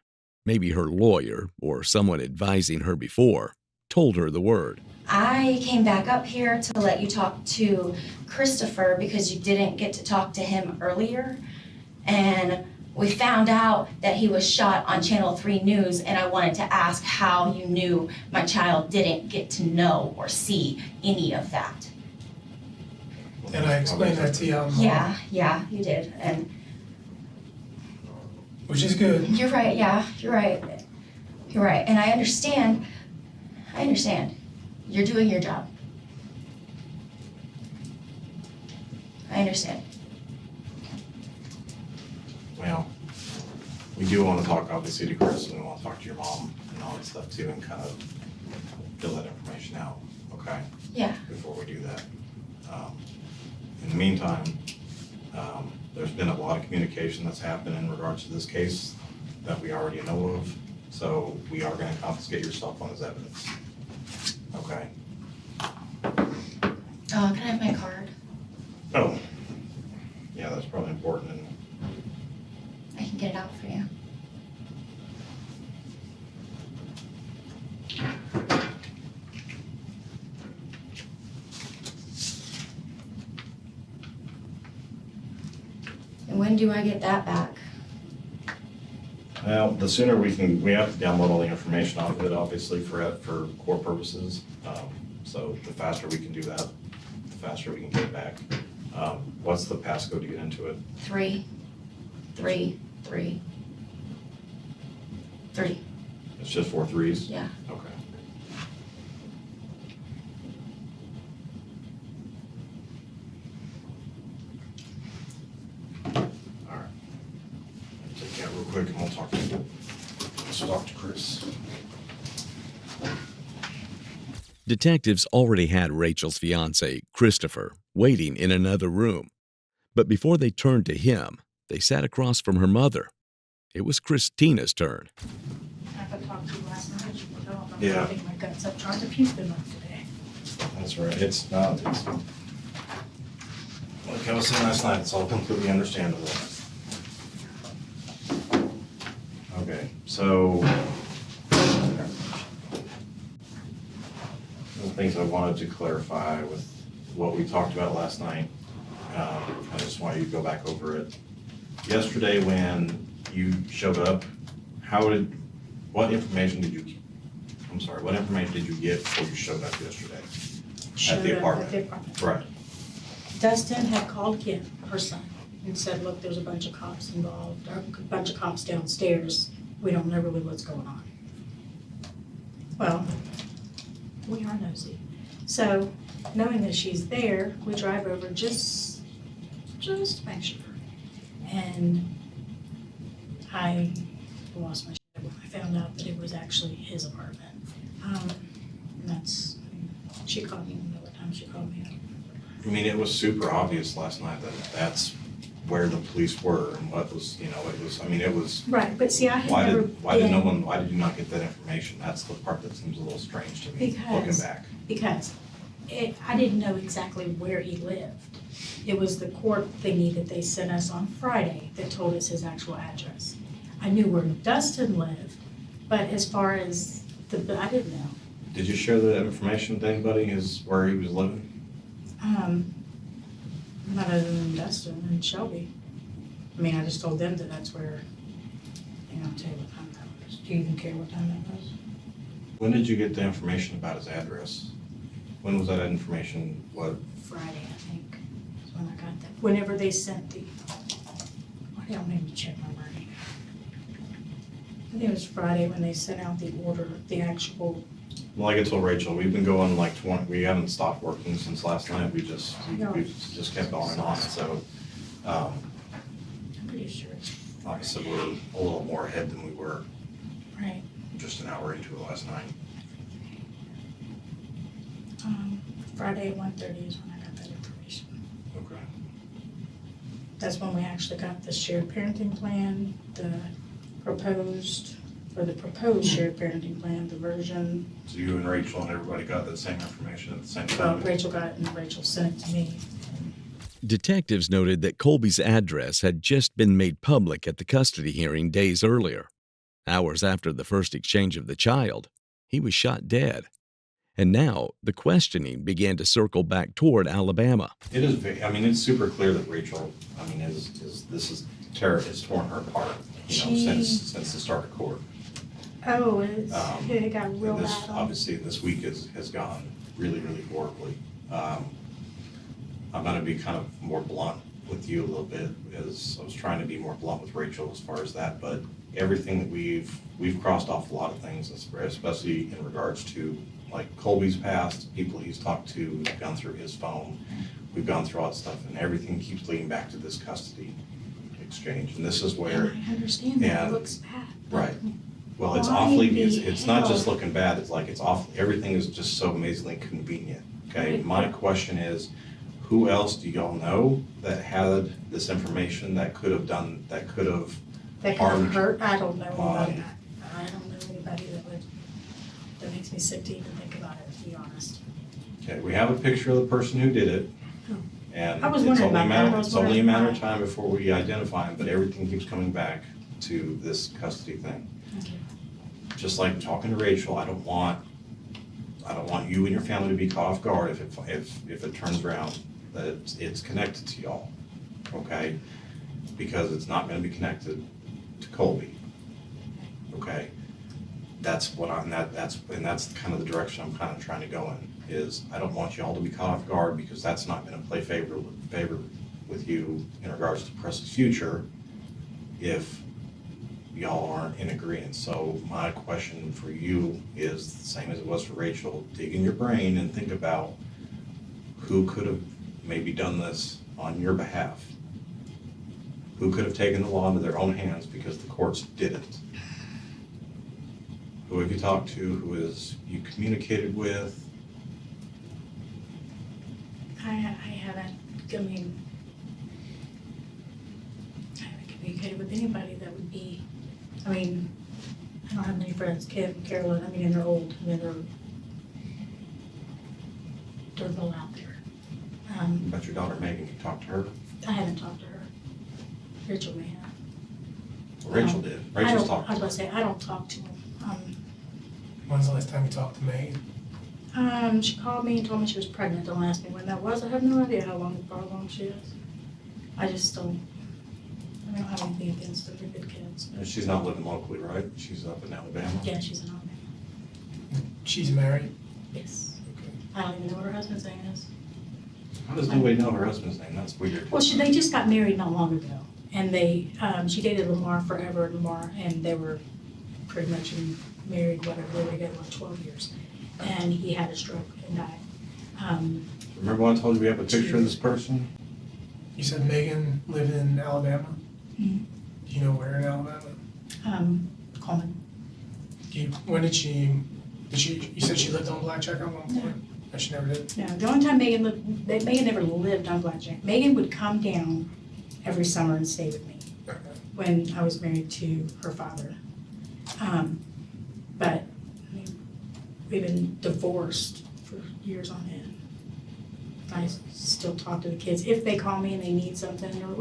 maybe her lawyer or someone advising her before, told her the word. I came back up here to let you talk to Christopher because you didn't get to talk to him earlier. And we found out that he was shot on Channel 3 News, and I wanted to ask how you knew my child didn't get to know or see any of that. And I explained that to you out in the hall, Yeah, you did. And which is good. you're right, you're right. You're right. And I understand. You're doing your job. I understand. Well, we do want to talk obviously to Chris, and we want to talk to your mom and all that stuff too, and kind of fill that information out, okay? Yeah. Before we do that. In the meantime, there's been a lot of communication that's happened in regards to this case that we already know of, so we are going to confiscate your cell phone as evidence, okay? Can I have my card? Oh, yeah, that's probably important, and I can get it out for you. And when do I get that back? well, the sooner we have to download all the information off of it, obviously, for court purposes. So the faster we can do that, the faster we can get it back. What's the passcode to get into it? 3, 3, 3, 3. It's just 4 threes? Yeah. Okay. All right. Take that real quick and we'll talk to Chris. Detectives already had Rachel's fiancé, Christopher, waiting in another room. But before they turned to him, they sat across from her mother. It was Christina's turn. I could talk to you last night, you could tell I'm Yeah. getting my guts up trying to puke enough today. That's right. It's not, it's, like I was saying last night, it's all completely understandable. Okay, so the things I wanted to clarify with what we talked about last night, I just want you to go back over it. Yesterday when you showed up, what information did you get before you showed up yesterday? Showed At the up apartment? At the apartment. Right. Dustin had called Kim, her son, and said, look, there's a bunch of cops involved, or a bunch of cops downstairs. We don't know really what's going on. Well, we are nosy. So, knowing that she's there, we drive over just to make sure. And I lost my shit when I found out that it was actually his apartment. And that's, she called me, I don't know what time she called me. I mean, it was super obvious last night that that's where the police were and what was, it was, Right, but see, I had never why did you not get that information? That's the part that seems a little strange to me, looking back. Because I didn't know exactly where he lived. It was the court thingy that they sent us on Friday that told us his actual address. I knew where Dustin lived, but as far as I didn't know. Did you share that information with anybody, where he was living? Not other than Dustin and Shelby. I mean, I just told them that that's where, I'll tell you what time that was. Do you even care what time that was? When did you get the information about his address? When was that information, Friday, I think, is when I got that. Whenever they sent why do y'all make me check my writing? I think it was Friday when they sent out the order, the actual. Like I told Rachel, we've been going like 20, we haven't stopped working since last night, we've just kept on and on, so, I'm pretty sure. like I said, we're a little more ahead than we were Right. just an hour into it last night. Friday at 1:30 is when I got that information. Okay. That's when we actually got the shared parenting plan, the proposed shared parenting plan, the version. So you and Rachel and everybody got that same information at the same Well, time? Rachel got it and Rachel sent it to me. Detectives noted that Colby's address had just been made public at the custody hearing days earlier. Hours after the first exchange of the child, he was shot dead. And now the questioning began to circle back toward Alabama. It is, it's super clear that Rachel, has torn her apart, since the start of court. Oh, it got real And bad. obviously, this week has gone really, really horribly. I'm gonna be kind of more blunt with you a little bit, because I was trying to be more blunt with Rachel as far as that, but everything that we've crossed off a lot of things, especially in regards to like Colby's past, people he's talked to, we've gone through his phone, we've gone through all that stuff, and everything keeps leading back to this custody exchange, and this is where. And I understand that, it and- looks bad. Right. Well, it's Why awfully, the it's not just hell? looking bad, it's like, everything is just so amazingly convenient, okay? Right. My question is, who else do y'all know that had this information that could have That could have harmed? hurt, I don't know anybody, Um, I don't know anybody that makes me sick to even think about it, to be honest. Okay, we have a picture of the person who did it, Oh. and I was it's wondering only a about that. matter, I was it's only a wondering matter of why. time before we identify him, but everything keeps coming back to this custody thing. Okay. Just like talking to Rachel, I don't want you and your family to be caught off guard if it turns around that it's connected to y'all, okay? Because it's not gonna be connected to Colby, okay? that's what I'm, that's kind of the direction I'm kind of trying to go in, is I don't want y'all to be caught off guard, because that's not gonna play favor with you in regards to Press's future if y'all aren't in agreement. So my question for you is the same as it was for Rachel. Dig in your brain and think about who could have maybe done this on your behalf. Who could have taken the law into their own hands because the courts didn't? Who have you talked to? Who is you communicated with? I haven't, I mean, I haven't communicated with anybody that would be, I mean, I don't have many friends, Kim, Carolyn, I mean, and they're old, I mean, they're all out there. About your daughter Megan, you talked to her? I haven't talked to her. Rachel may have. Rachel did. I Rachel's don't, talked I to was her. gonna say, I don't talk to them. When's the last time you talked to Megan? She called me and told me she was pregnant. Don't ask me when that was. I have no idea how far along she is. I just don't, I don't have anything against them. They're good kids. And she's not living locally, right? She's up in Alabama? Yeah, she's an Alabama. She's married? Yes. Okay. I don't even know what her husband's name is. How does nobody know her husband's name? That's weird. Well, they just got married not long ago. And she dated Lamar forever, and they were pretty much married, whatever, they were together like 12 years. And he had a stroke and died. Remember when I told you we have a picture of this person? You said Megan lived in Alabama? Mhm. Do you know where in Alabama? Coleman. When did she, you said she lived on Blackjack at one point? No, she never did? No, the only time Megan never lived on Blackjack. Megan would come down every summer and stay with me Okay. when I was married to her father. But I mean, we've been divorced for years on end. I still talk to the kids. If they call me and they need something, and I'll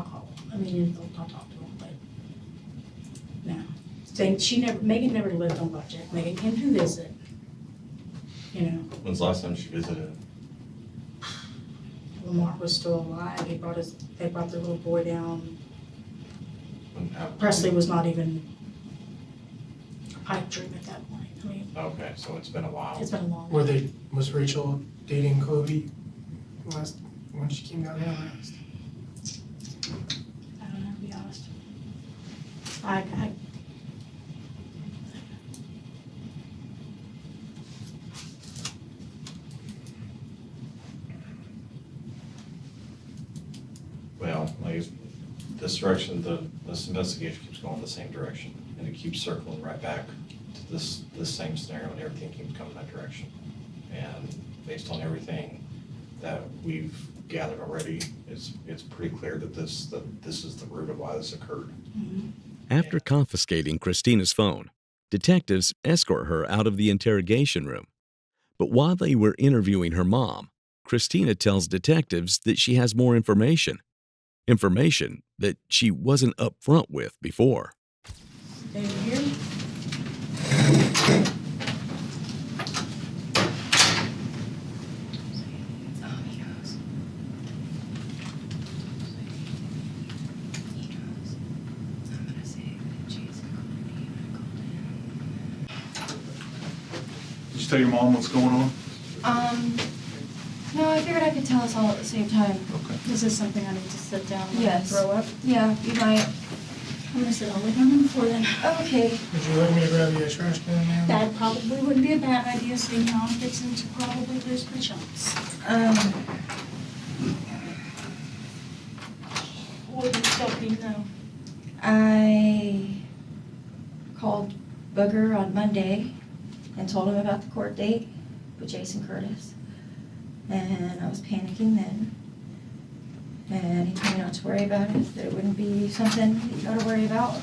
call them. I mean, I'll talk to them, but no. Megan never lived on Blackjack. Megan came to visit, you know. When's the last time she visited? Lamar was still alive. They brought their little boy down. When- Presley was not even a pipe dream at that point. I mean, Okay, so it's been a while. it's been a long time. Was Rachel dating Kobe when she came down there last? I don't know, to be honest. Well, like, this direction, this investigation keeps going the same direction, and it keeps circling right back to this same scenario, and everything keeps coming that direction. And based on everything that we've gathered already, it's pretty clear that this is the root of why this occurred. Mhm. After confiscating Christina's phone, detectives escort her out of the interrogation room. But while they were interviewing her mom, Christina tells detectives that she has more information that she wasn't upfront with before. They were here. Oh, he knows. He knows. I'm gonna say that Jason called me and I called him. Did you tell your mom what's going on? No, I figured I could tell us all at the same time. Okay. This is something I need to sit down and Yes. throw up. Yeah, you might. I'm gonna sit all the way down on the floor then. Okay. Would you like me to grab you a trash can, ma'am? That probably wouldn't be a bad idea, seeing how I'm fixing to probably lose my chunks. What did Sophie know? I called Booger on Monday and told him about the court date with Jason Curtis. And I was panicking then. And he told me not to worry about it, that it wouldn't be something you gotta worry about.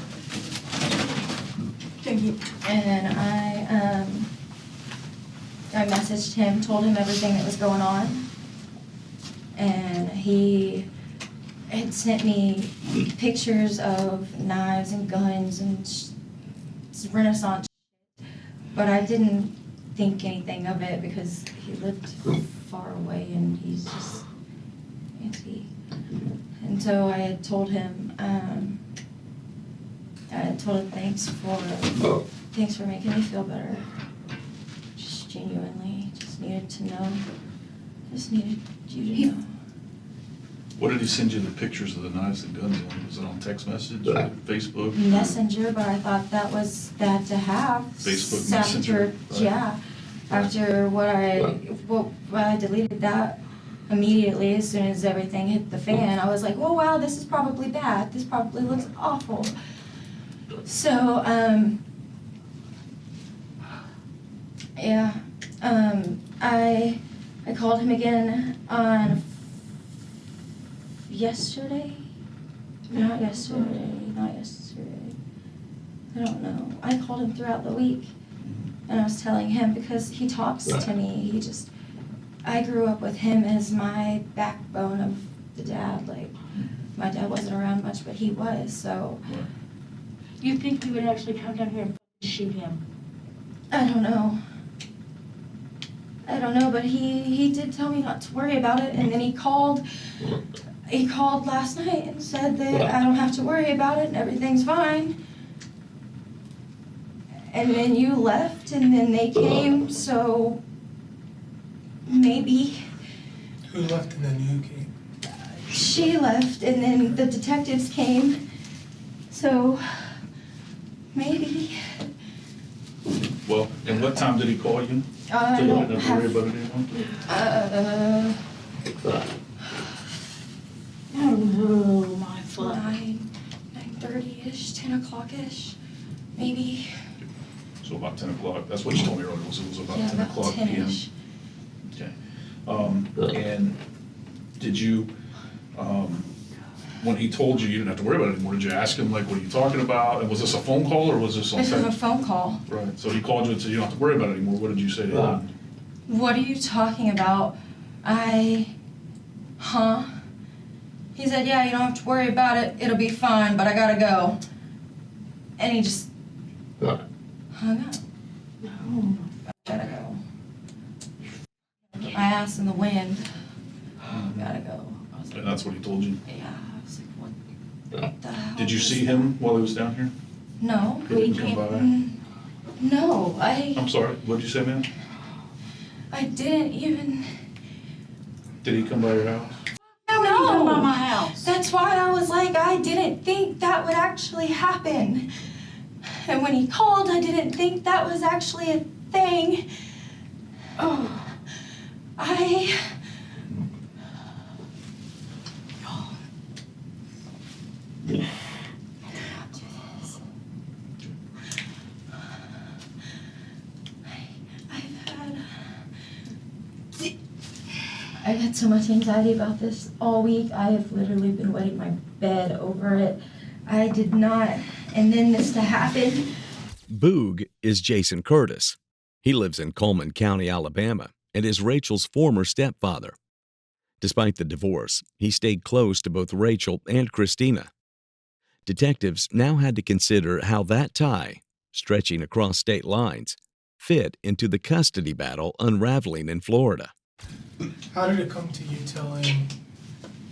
Thank you. And I messaged him, told him everything that was going on. And he had sent me pictures of knives and guns and Renaissance shit. But I didn't think anything of it because he lived far away and he's just antsy. And so I had told him, thanks for Thanks for making me feel better. Just genuinely, just needed to know. Just needed you to know. What did he send you the pictures of the knives and guns on? Was it on text message, or Facebook? Messenger, but I thought that was bad to have. Facebook After, Messenger, right. yeah. After what I deleted that immediately as soon as everything hit the fan. I was like, oh wow, this is probably bad. This probably looks awful. So, yeah, I called him again on yesterday. Not yesterday. I don't know. I called him throughout the week, and I was telling him because he talks to me. I grew up with him as my backbone of the dad. Like, my dad wasn't around much, but he was, so. You think you would actually come down here and shoot him? I don't know, but he did tell me not to worry about it, and then he called last night and said that I don't have to worry about it and everything's fine. And then you left, and then they came, so maybe. Who left and then who came? She left, and then the detectives came, so maybe. Well, and what time did he call you? I So you don't didn't have to worry have, about it anymore? Oh, my fuck. 9:30-ish, 10 o'clock-ish, maybe. So about 10 o'clock. That's what you told me earlier, was it was about Yeah, 10 about o'clock PM? 10-ish. Okay. And did you, when he told you you didn't have to worry about it anymore, did you ask him, like, what are you talking about? And was this a phone call, or was this on This was a text? phone call. Right, so he called you and said you don't have to worry about it anymore. What did you say to him? What are you talking about? He said, yeah, you don't have to worry about it. It'll be fine, but I gotta go. And he just hung up. No. Gotta go. Put my ass in the wind. Gotta go. I was like, And that's what he told you? yeah, I was like, what the hell? Did you is see that? him while he was down here? No. He didn't come by? No, I'm sorry, what did you say, ma'am? I didn't even. Did he come by your house? How many come by No. my house? That's why I was like, I didn't think that would actually happen. And when he called, I didn't think that was actually a thing. Oh, I cannot do this. I've had so much anxiety about this all week. I have literally been wetting my bed over it. I did not, and then this to happen. Boog is Jason Curtis. He lives in Coleman County, Alabama, and is Rachel's former stepfather. Despite the divorce, he stayed close to both Rachel and Christina. Detectives now had to consider how that tie, stretching across state lines, fit into the custody battle unraveling in Florida. How did it come to you telling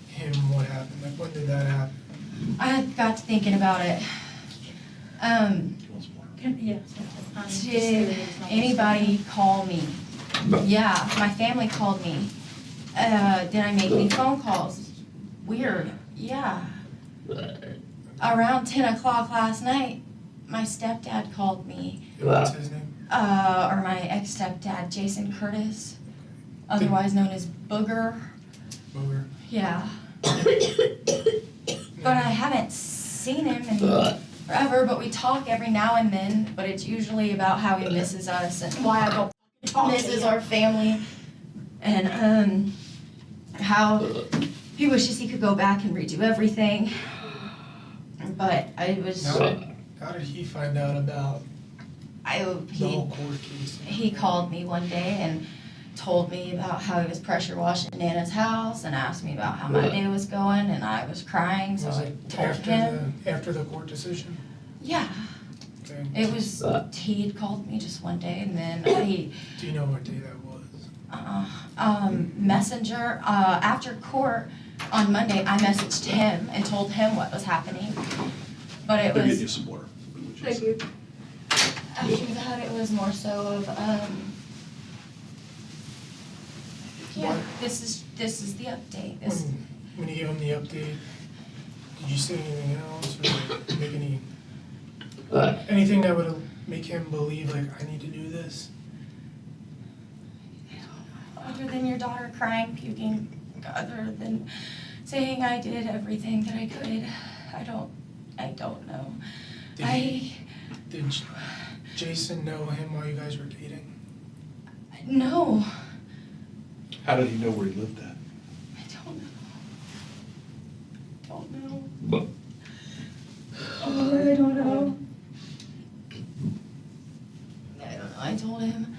him what happened? Like, when did that happen? I got to thinking about it. yes. Did anybody call me? Yeah, my family called me. Did I make any phone calls? Weird. Yeah. Around 10 o'clock last night, my stepdad called me. What's his name? Or my ex-stepdad, Jason Curtis, otherwise known as Booger. Booger. Yeah. But I haven't seen him in forever, but we talk every now and then, but it's usually about how he misses us and why I go misses our family, and how he wishes he could go back and redo everything. But I was, How did he find out about the whole court case? he called me one day and told me about how he was pressure washing Nana's house and asked me about how my day was going, and I was crying, so Was I it told him. after the court decision? Yeah, Okay. it was, he had called me just one day, and then he, Do you know what day that was? Messenger, after court on Monday, I messaged him and told him what was happening. But it They're getting you was, some water. Thank you. After that, it was more so of, yeah, What? this is the update. This, When you gave him the update, did you say anything else or make anything that would make him believe like I need to do this? other than your daughter crying, puking, other than saying I did everything that I could, I don't know. Did Jason know him while you guys were dating? No, How did he know where he lived at? I don't know. Don't know. But Oh, I don't know. I told him,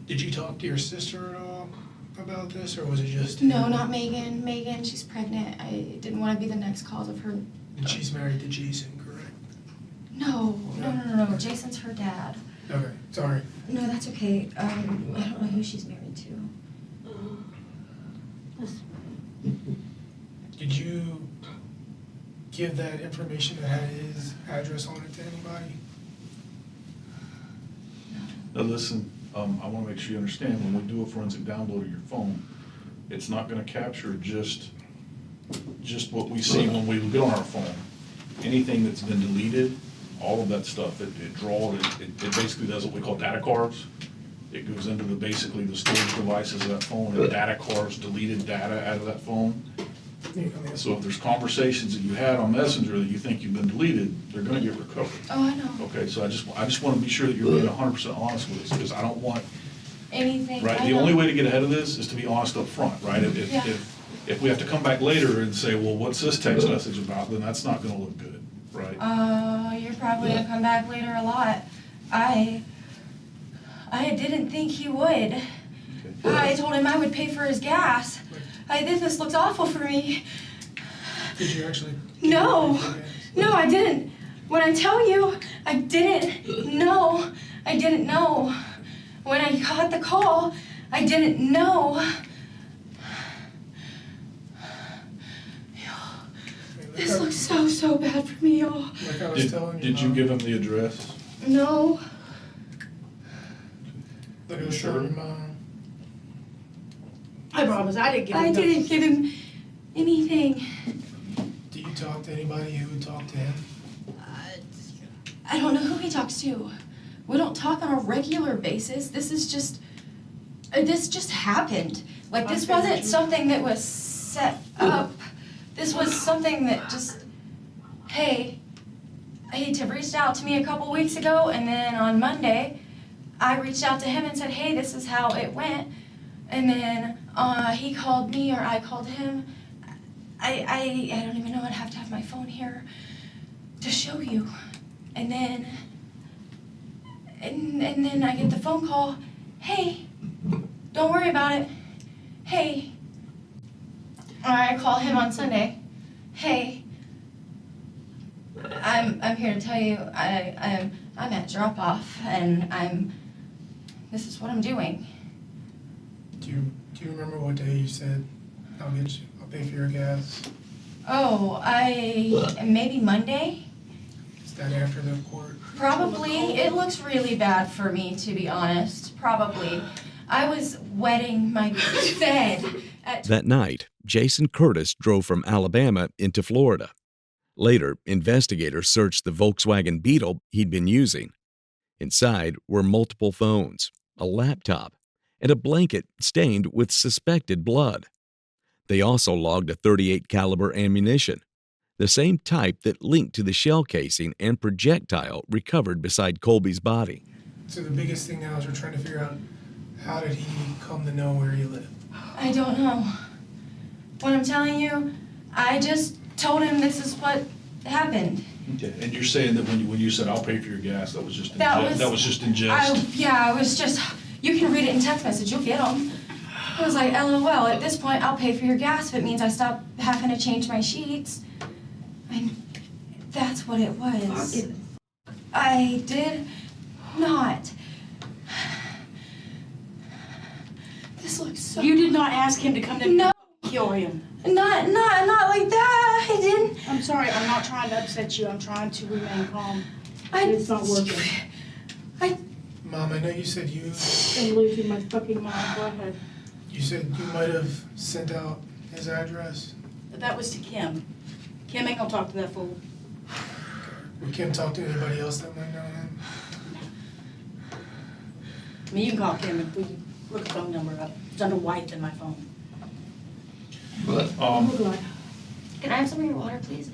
Did you talk to your sister at all about this, or was it just him? no, not Megan. Megan, she's pregnant. I didn't want to be the next cause of her. And she's married to Jason, correct? No. Jason's her dad. Okay, sorry. No, that's okay. I don't know who she's married to. Did you give that information that had his address on it to anybody? now listen, I want to make sure you understand, when we do a forensic download of your phone, it's not going to capture just what we see when we get on our phone. Anything that's been deleted, all of that stuff, it basically does what we call data cards. It goes into basically the storage devices of that phone, and data cards deleted data out of that phone. So if there's conversations that you had on Messenger that you think you've been deleted, they're gonna get recovered. Oh, I know. Okay, so I just wanna be sure that you're being 100% honest with us, because I don't want, Anything. right, I the know. only way to get ahead of this is to be honest up front, right? Yeah. If we have to come back later and say, well, what's this text message about, then that's not gonna look good, right? You're probably gonna come back later a lot. I didn't think he would. I told him I would pay for his gas. This looks awful for me. Did you actually? No, I didn't. When I tell you, I didn't know. I didn't know. When I got the call, I didn't know. This looks so bad for me, y'all. Like I was telling you. Did you Mom, give him the address? No. Like I was telling your mom. I promise, I didn't get I didn't give him anything. Do you talk to anybody who would talk to him? I don't know who he talks to. We don't talk on a regular basis. This just happened. Like, this wasn't something that was set up. This was something that just, hey, he reached out to me a couple weeks ago, and then on Monday, I reached out to him and said, hey, this is how it went. And then he called me, or I called him. I don't even know. I'd have to have my phone here to show you. And then I get the phone call. Hey, don't worry about it. Hey. Or I call him on Sunday. Hey, I'm here to tell you I'm at drop off, and this is what I'm doing. Do you remember what day you said I'll pay for your gas? Oh, maybe Monday? Is that after the court? Probably. It looks really bad for me, to be honest. Probably. I was wetting my bed at That night, Jason Curtis drove from Alabama into Florida. Later, investigators searched the Volkswagen Beetle he'd been using. Inside were multiple phones, a laptop, and a blanket stained with suspected blood. They also logged a .38 caliber ammunition, the same type that linked to the shell casing and projectile recovered beside Colby's body. So the biggest thing now is we're trying to figure out how did he come to know where you live? I don't know. What I'm telling you, I just told him this is what happened. Okay, and you're saying that when you said, I'll pay for your gas, that was just in That jest? was- That was just in jest? I was just, you can read it in text message, you'll get them. I was like, LOL, at this point, I'll pay for your gas if it means I stop having to change my sheets. And that's what it was. I did not. This looks so... You did not ask him to come to No. kill him. Not like that. I didn't. I'm sorry, I'm not trying to upset you, I'm trying to remain calm. It's not working. Mom, I know you said I'm losing my fucking mind. Go ahead. you said you might have sent out his address. That was to Kim. Kim ain't gonna talk to that fool. We can't talk to anybody else that might know him. I mean, you can call Kim if we look the phone number up. It's under White in my phone. But, Can I have some of your water, please?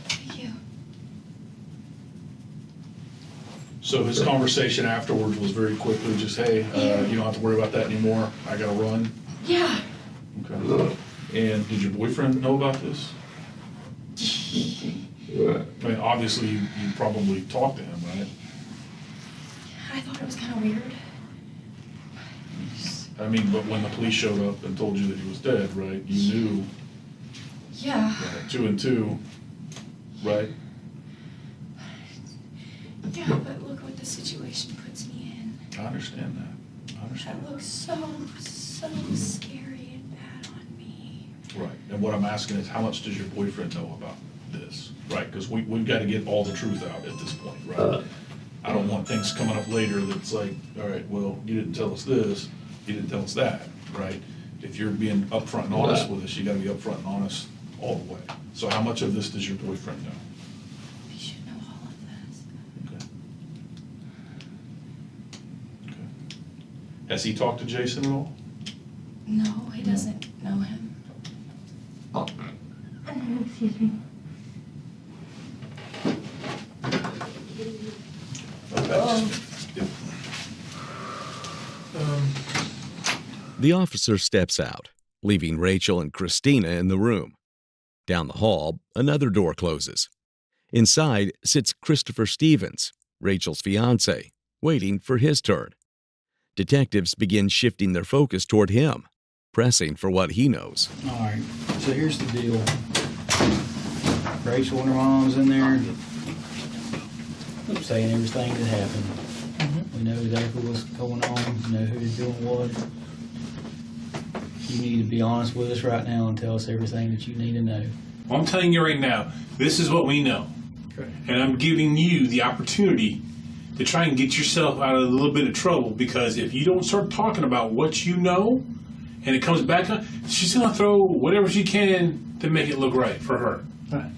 Thank you. so his conversation afterwards was very quickly just, hey, you don't have to worry about that anymore. I gotta run. Yeah. Okay. And did your boyfriend know about this? I mean, obviously, you probably talked to him, right? I thought it was kind of weird. I mean, but when the police showed up and told you that he was dead, right, you knew, Yeah. right, 2 and 2, right? Yeah, but look what the situation puts me in. I understand that. I understand. That looks so scary and bad on me. Right, and what I'm asking is, how much does your boyfriend know about this, right? Because we've got to get all the truth out at this point, right? I don't want things coming up later that's like, all right, well, you didn't tell us this, you didn't tell us that, right? If you're being upfront and honest with us, you got to be upfront and honest all the way. So how much of this does your boyfriend know? He should know all of this. Okay. Okay. Has he talked to Jason at all? No, he doesn't know him. Excuse me. Okay. Yeah. The officer steps out, leaving Rachel and Christina in the room. Down the hall, another door closes. Inside sits Christopher Stevens, Rachel's fiancé, waiting for his turn. Detectives begin shifting their focus toward him, pressing for what he knows. All right, so here's the deal. Rachel and her mom's in there saying everything that happened. We know exactly what's going on, we know who's doing what. You need to be honest with us right now and tell us everything that you need to know. Well, I'm telling you right now, this is what we know. Correct. And I'm giving you the opportunity to try and get yourself out of a little bit of trouble, because if you don't start talking about what you know and it comes back up, she's going to throw whatever she can to make it look right for her. Right.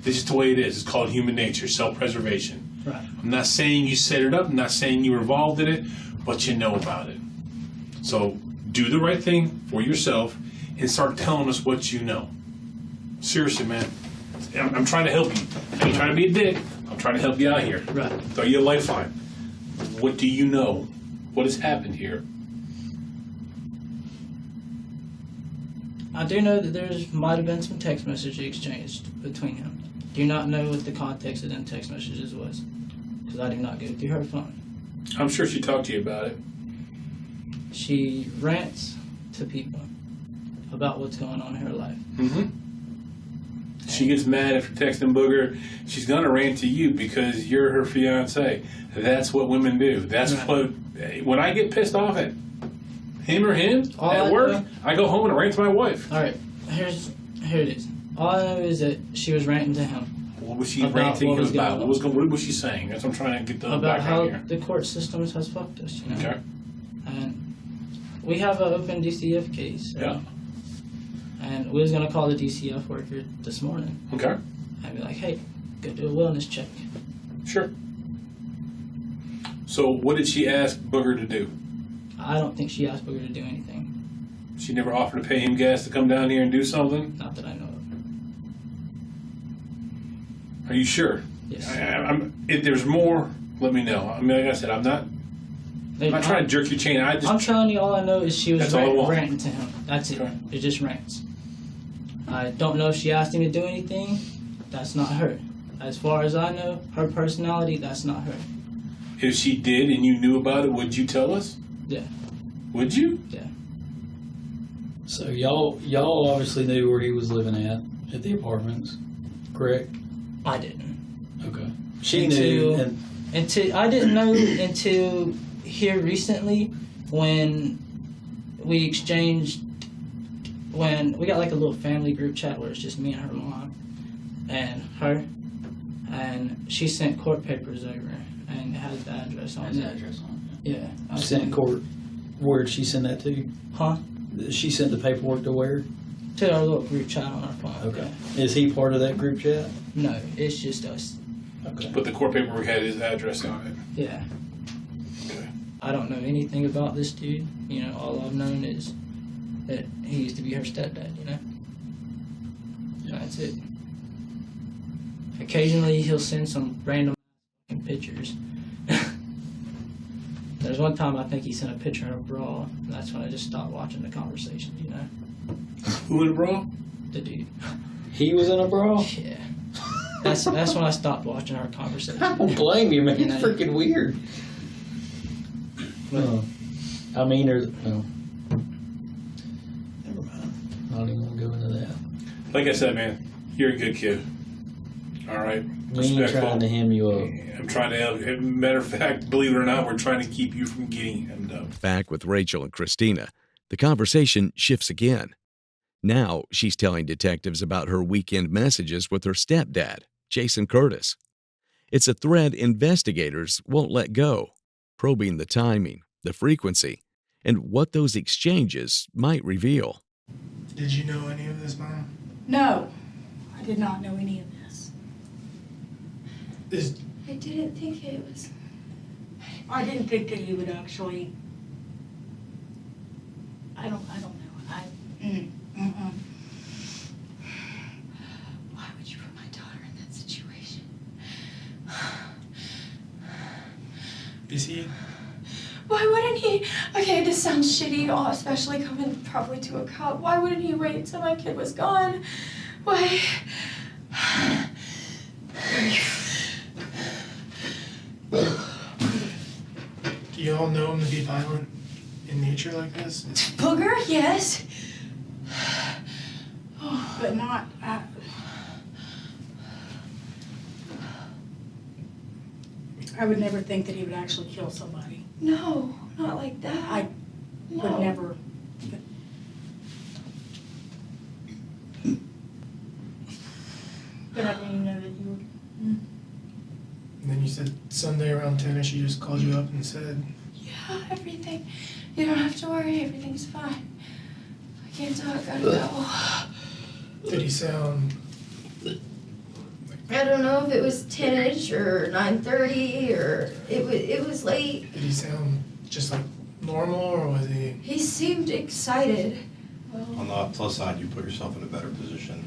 This is the way it is. It's called human nature, self-preservation. Right. I'm not saying you set it up. I'm not saying you were involved in it, but you know about it. So do the right thing for yourself and start telling us what you know. Seriously, man. I'm trying to help you. I ain't trying to be a dick. I'm trying to help you out here. Right. Throw you a lifeline. What do you know? What has happened here? I do know that there might have been some text messages exchanged between him. Do not know what the context of them text messages was, because I did not go through her phone. I'm sure she talked to you about it. She rants to people about what's going on in her life. Mm-hmm. She gets mad after texting Booger. She's gonna rant to you because you're her fiance. That's what women do. That's Right. what. When I get pissed off at him or him All I at work, know- I go home and rant to my wife. All right, here it is. All I know is that she was ranting to him What was she About ranting what was about? going What was she saying? That's what I'm trying to get the about how background the court system has fucked us, you know. here. Okay. And we have an open DCF case. Yeah. And we was gonna call the DCF worker this morning Okay. and be like, hey, go do a wellness check. Sure. So what did she ask Booger to do? I don't think she asked Booger to do anything. She never offered to pay him gas to come down here and do something? Not that I know of. Are you sure? Yes. If there's more, let me know. I mean, like I said, I'm not trying to jerk your chain. I'm telling you, all I know is she was That's all I want. ranting to him. That's it. Okay. It's just rants. I don't know if she asked him to do anything. That's not her. As far as I know, her personality, that's not her. If she did and you knew about it, would you tell us? Yeah. Would you? Yeah. So y'all obviously knew where he was living at the apartments, correct? I didn't. Okay. She knew. I didn't know until here recently when we got like a little family group chat where it's just me and her mom and her, and she sent court papers over, and it has the address on Has the it. address on Yeah. I it. Sent sent- court. Where did she send that to? Huh? She sent the paperwork to where? To our little group chat on our phone. Okay. Is he part of that group chat? No, it's just us. Okay. But the court paperwork had his address on it. Yeah. Okay. I don't know anything about this dude. You know, all I've known is that he used to be her stepdad, you know? That's it. Occasionally he'll send some random pictures. There's one time I think he sent a picture of a bra, and that's when I just stopped watching the conversations, you know? Who in the bra? The dude. He was in a bra? Yeah. That's when I stopped watching our conversations. I don't blame you, man. You It's know? freaking weird. I mean, no. Never mind. Not even gonna go into that. Like I said, man, you're a good kid. All right. We ain't trying to hem you up. I'm trying to help. Matter of fact, believe it or not, we're trying to keep you from getting hemmed up. Back with Rachel and Christina, the conversation shifts again. Now she's telling detectives about her weekend messages with her stepdad, Jason Curtis. It's a thread investigators won't let go, probing the timing, the frequency, and what those exchanges might reveal. Did you know any of this, Mom? No, I did not know any of this. I didn't think it was. I didn't think that he would actually. I don't know. Why would you put my daughter in that situation? Is he? Why wouldn't he? Okay, this sounds shitty, especially coming probably to a cop. Why wouldn't he wait until my kid was gone? Why? Do you all know him to be violent in nature like this? Booger, yes. But not. I would never think that he would actually kill somebody. No, not like that. I no. would never. But I didn't even know that you would. And then you said Sunday around 10ish, she just called you up and said, Yeah, everything. You don't have to worry, everything's fine. I can't talk, gotta go. did he sound, I don't know if it was 10ish or 9:30 or it was late. did he sound just like normal or was he? He seemed excited. On the plus side, you put yourself in a better position.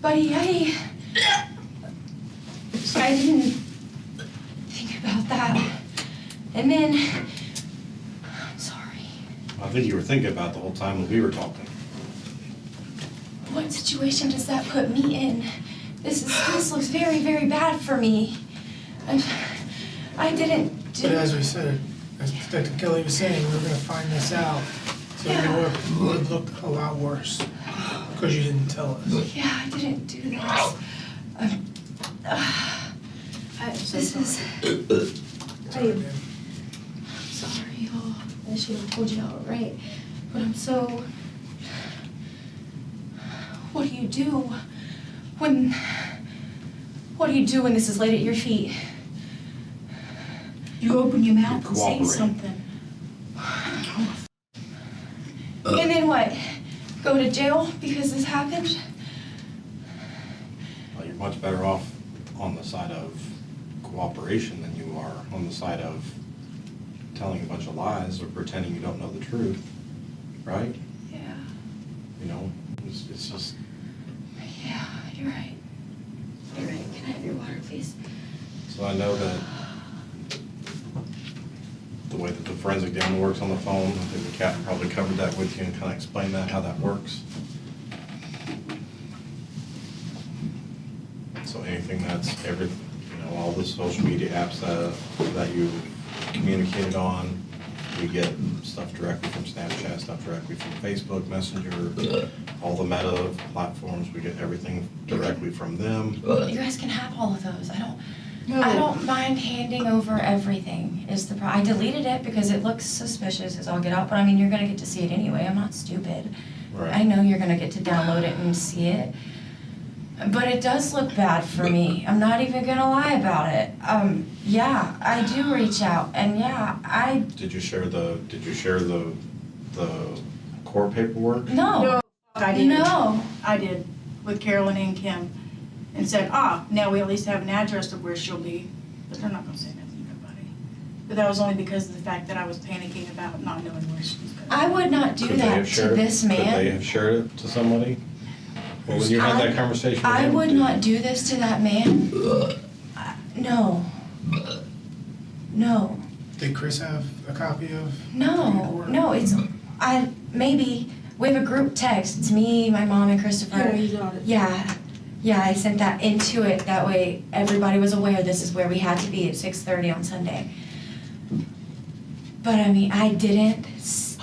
Buddy, I didn't think about that. And then, I'm sorry. I think you were thinking about the whole time when we were talking. What situation does that put me in? This looks very, very bad for me. I didn't do. But as we said, as Detective Kelly was saying, we were gonna find this out. So Yeah. it would have looked a lot worse because you didn't tell us. Yeah, I didn't do this. This is. Sorry, man. Sorry, y'all. I should have told you outright. But I'm so. What do you do when. What do you do when this is laid at your feet? You open your mouth and say Cooperate. something. And then what? Go to jail because this happened? Well, you're much better off on the side of cooperation than you are on the side of telling a bunch of lies or pretending you don't know the truth, right? Yeah. You know, it's just, Yeah, you're right. You're right. Can I have your water, please? so I know that the way that the forensic examiner works on the phone, I think the captain probably covered that with you and kind of explained that, how that works. So anything that's all the social media apps that you communicated on, we get stuff directly from Snapchat, stuff directly from Facebook Messenger, all the meta platforms, we get everything directly from them. You guys can have all of those. I don't mind handing over everything is the problem. I deleted it because it looks suspicious as all get out, but I mean, you're gonna get to see it anyway. I'm not stupid. Right. I know you're gonna get to download it and see it. But it does look bad for me. I'm not even gonna lie about it. Yeah, I do reach out, and yeah, Did you share the court paperwork? no, I did. no. I did, with Carolyn and Kim, and said, now we at least have an address of where she'll be, but they're not gonna say nothing to nobody. But that was only because of the fact that I was panicking about not knowing where she was going. I would not do Could they that have to shared- this Could they man. have shared it to somebody? Well, when you had that conversation with I him, would did- not do this to that man. No. No. Did Chris have a copy of? the No, paperwork? no, maybe, we have a group text, it's me, my mom, and Christopher. Yeah, he's on it. Yeah, I sent that into it, that way everybody was aware this is where we had to be at 6:30 on Sunday. But I mean, that's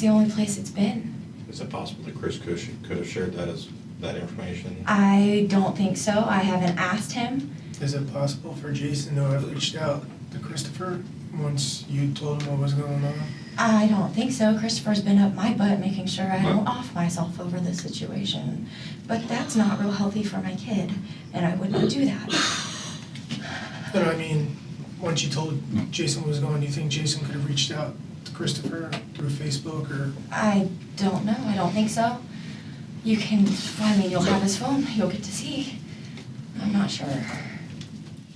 the only place it's been. Is it possible that Chris could have shared that information? I don't think so, I haven't asked him. Is it possible for Jason to have reached out to Christopher once you told him what was going on? I don't think so. Christopher's been up my butt making sure I don't off myself over this situation. But that's not real healthy for my kid, and I would not do that. No, I mean, once you told Jason what was going on, do you think Jason could have reached out to Christopher through Facebook or? I don't know. I don't think so. You'll have his phone. You'll get to see. I'm not sure.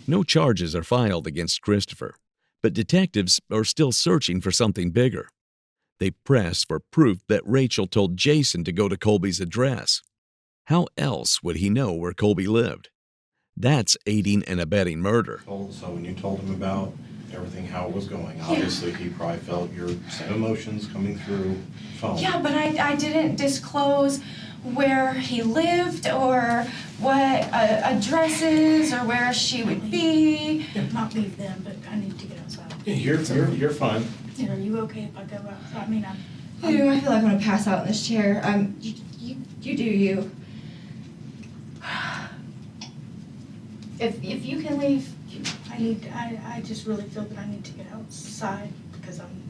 No charges are filed against Christopher, but detectives are still searching for something bigger. They press for proof that Rachel told Jason to go to Colby's address. How else would he know where Colby lived? That's aiding and abetting murder. So when you told him about everything, how it was going, obviously he probably felt your same emotions coming through the phone. Yeah, but I didn't disclose where he lived or what addresses or where she would be. Not leave them, but I need to get outside. You're fine. Are you okay if I go outside? I mean, I feel like I'm gonna pass out in this chair. You do you. If you can leave. I just really feel that I need to get outside because I'm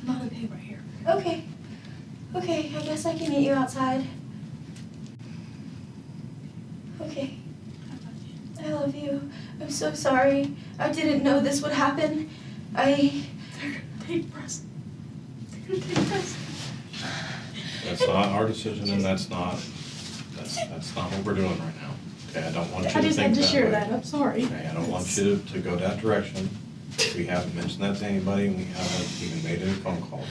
not okay right here. Okay, I guess I can meet you outside. Okay, I love you. I'm so sorry. I didn't know this would happen. They're gonna take Preston. That's not our decision, and that's not what we're doing right now. Okay, I don't want you to I think just had to share way. that. I'm sorry. Okay, I don't want you to go that direction. We haven't mentioned that to anybody, and we haven't even made any phone calls.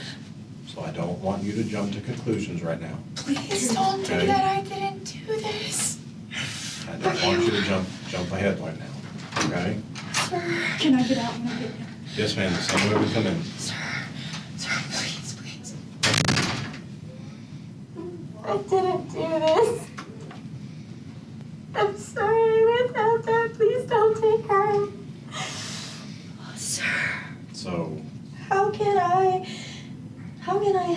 So I don't want you to jump to conclusions right now. Please don't do Okay. that. I didn't do this. I don't want you to jump ahead right now, okay? Sir, Can I get out when I get there? Yes, ma'am, the same way we come in. sir, please. I didn't do this. I'm sorry. Without that, please don't take her. Sir, So, how can I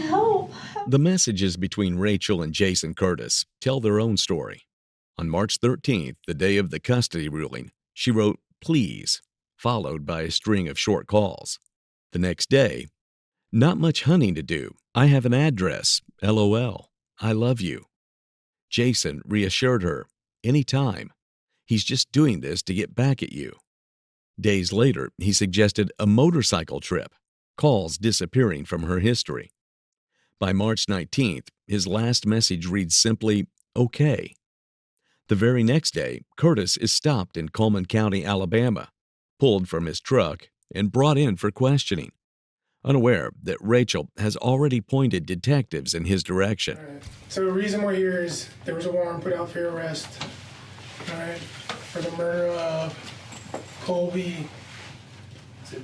help? The messages between Rachel and Jason Curtis tell their own story. On March 13th, the day of the custody ruling, she wrote, "Please," followed by a string of short calls. The next day, "Not much hunting to do. I have an address. LOL. I love you." Jason reassured her, "Anytime. He's just doing this to get back at you." Days later, he suggested a motorcycle trip, calls disappearing from her history. By March 19th, his last message reads simply, "Okay." The very next day, Curtis is stopped in Coleman County, Alabama, pulled from his truck, and brought in for questioning, unaware that Rachel has already pointed detectives in his direction. All right. So the reason we're here is there was a warrant put out for your arrest, all right, for the murder of Colby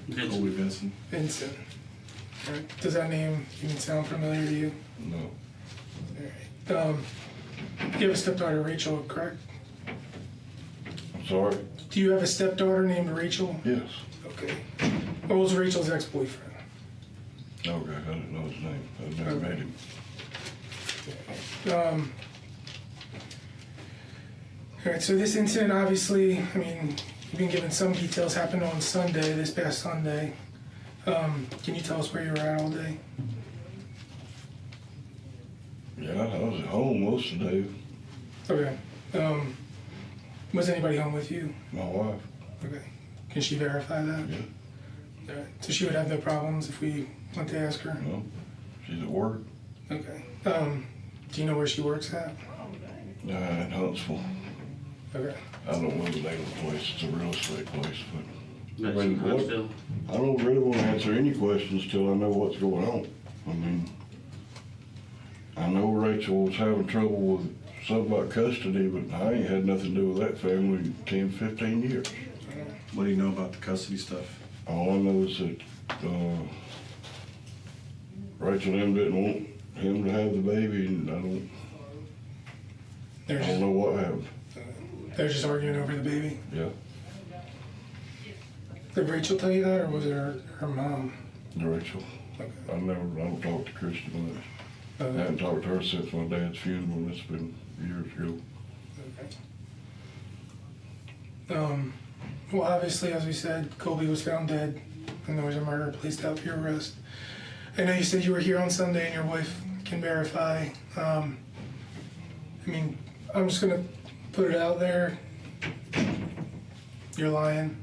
Colby Vincent? Vincent. All right. Does that name even sound familiar to you? No. All right. You have a stepdaughter, Rachel, correct? I'm sorry? Do you have a stepdaughter named Rachel? Yes. Okay. What was Rachel's ex-boyfriend? Okay, I didn't know his name. I've never met him. All right, so this incident, obviously, I mean, you've been given some details, happened on Sunday, this past Sunday. Can you tell us where you were at all day? Yeah, I was at home most of the day. Okay. Was anybody home with you? My wife, Okay. Can she verify that? yeah, Alright. So she would have no problems if we went to ask her? no, she's at work, Okay. Do you know where she works at? in Huntsville. Okay. I don't know the name of the place, it's a real estate place, but But I mean, what- Huntsville. I don't really want to answer any questions till I know what's going on. I mean, I know Rachel was having trouble with something about custody, but I ain't had nothing to do with that family in 10, 15 years. What do you know about the custody stuff? All I know is that, Rachel and them didn't want him to have the baby, and I They're don't just, know what happened. they're just arguing over the baby? Yeah, Did Rachel tell you that, or was it her mom? Rachel. Okay. I don't talk to Kristen much. I Okay. haven't talked to her since my dad's funeral, and it's been years ago. Well, obviously, as we said, Colby was found dead, and there was a murder placed out for your arrest. I know you said you were here on Sunday, and your wife can verify. I mean, I'm just gonna put it out there. You're lying.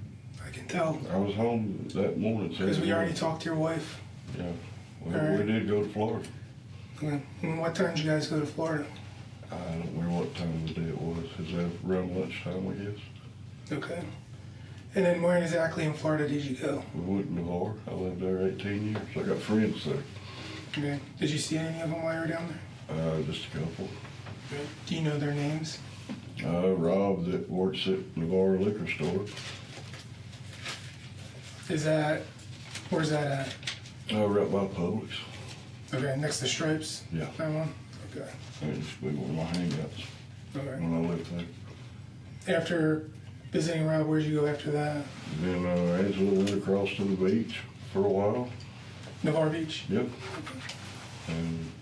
I can tell. I was home that morning. Because we already talked to your wife. Yeah, All right. we did go to Florida. Okay. And what time did you guys go to Florida? I don't remember what time of the day it was. Is that around lunchtime, I guess? Okay. And then where exactly in Florida did you go? We went to Navarre. I lived there 18 years. I got friends there. Okay. Did you see any of them while you were down there? Just a couple. Okay. Do you know their names? Rob that works at Navarre Liquor Store. Where's that at? Right by Publix. Okay, next to Stripes? Yeah. That one? Okay. That used to be one of my hangouts Okay. when I lived there. After visiting Rob, where'd you go after that? Then Angela went across to the beach for a while. Navarre Beach? Yep. And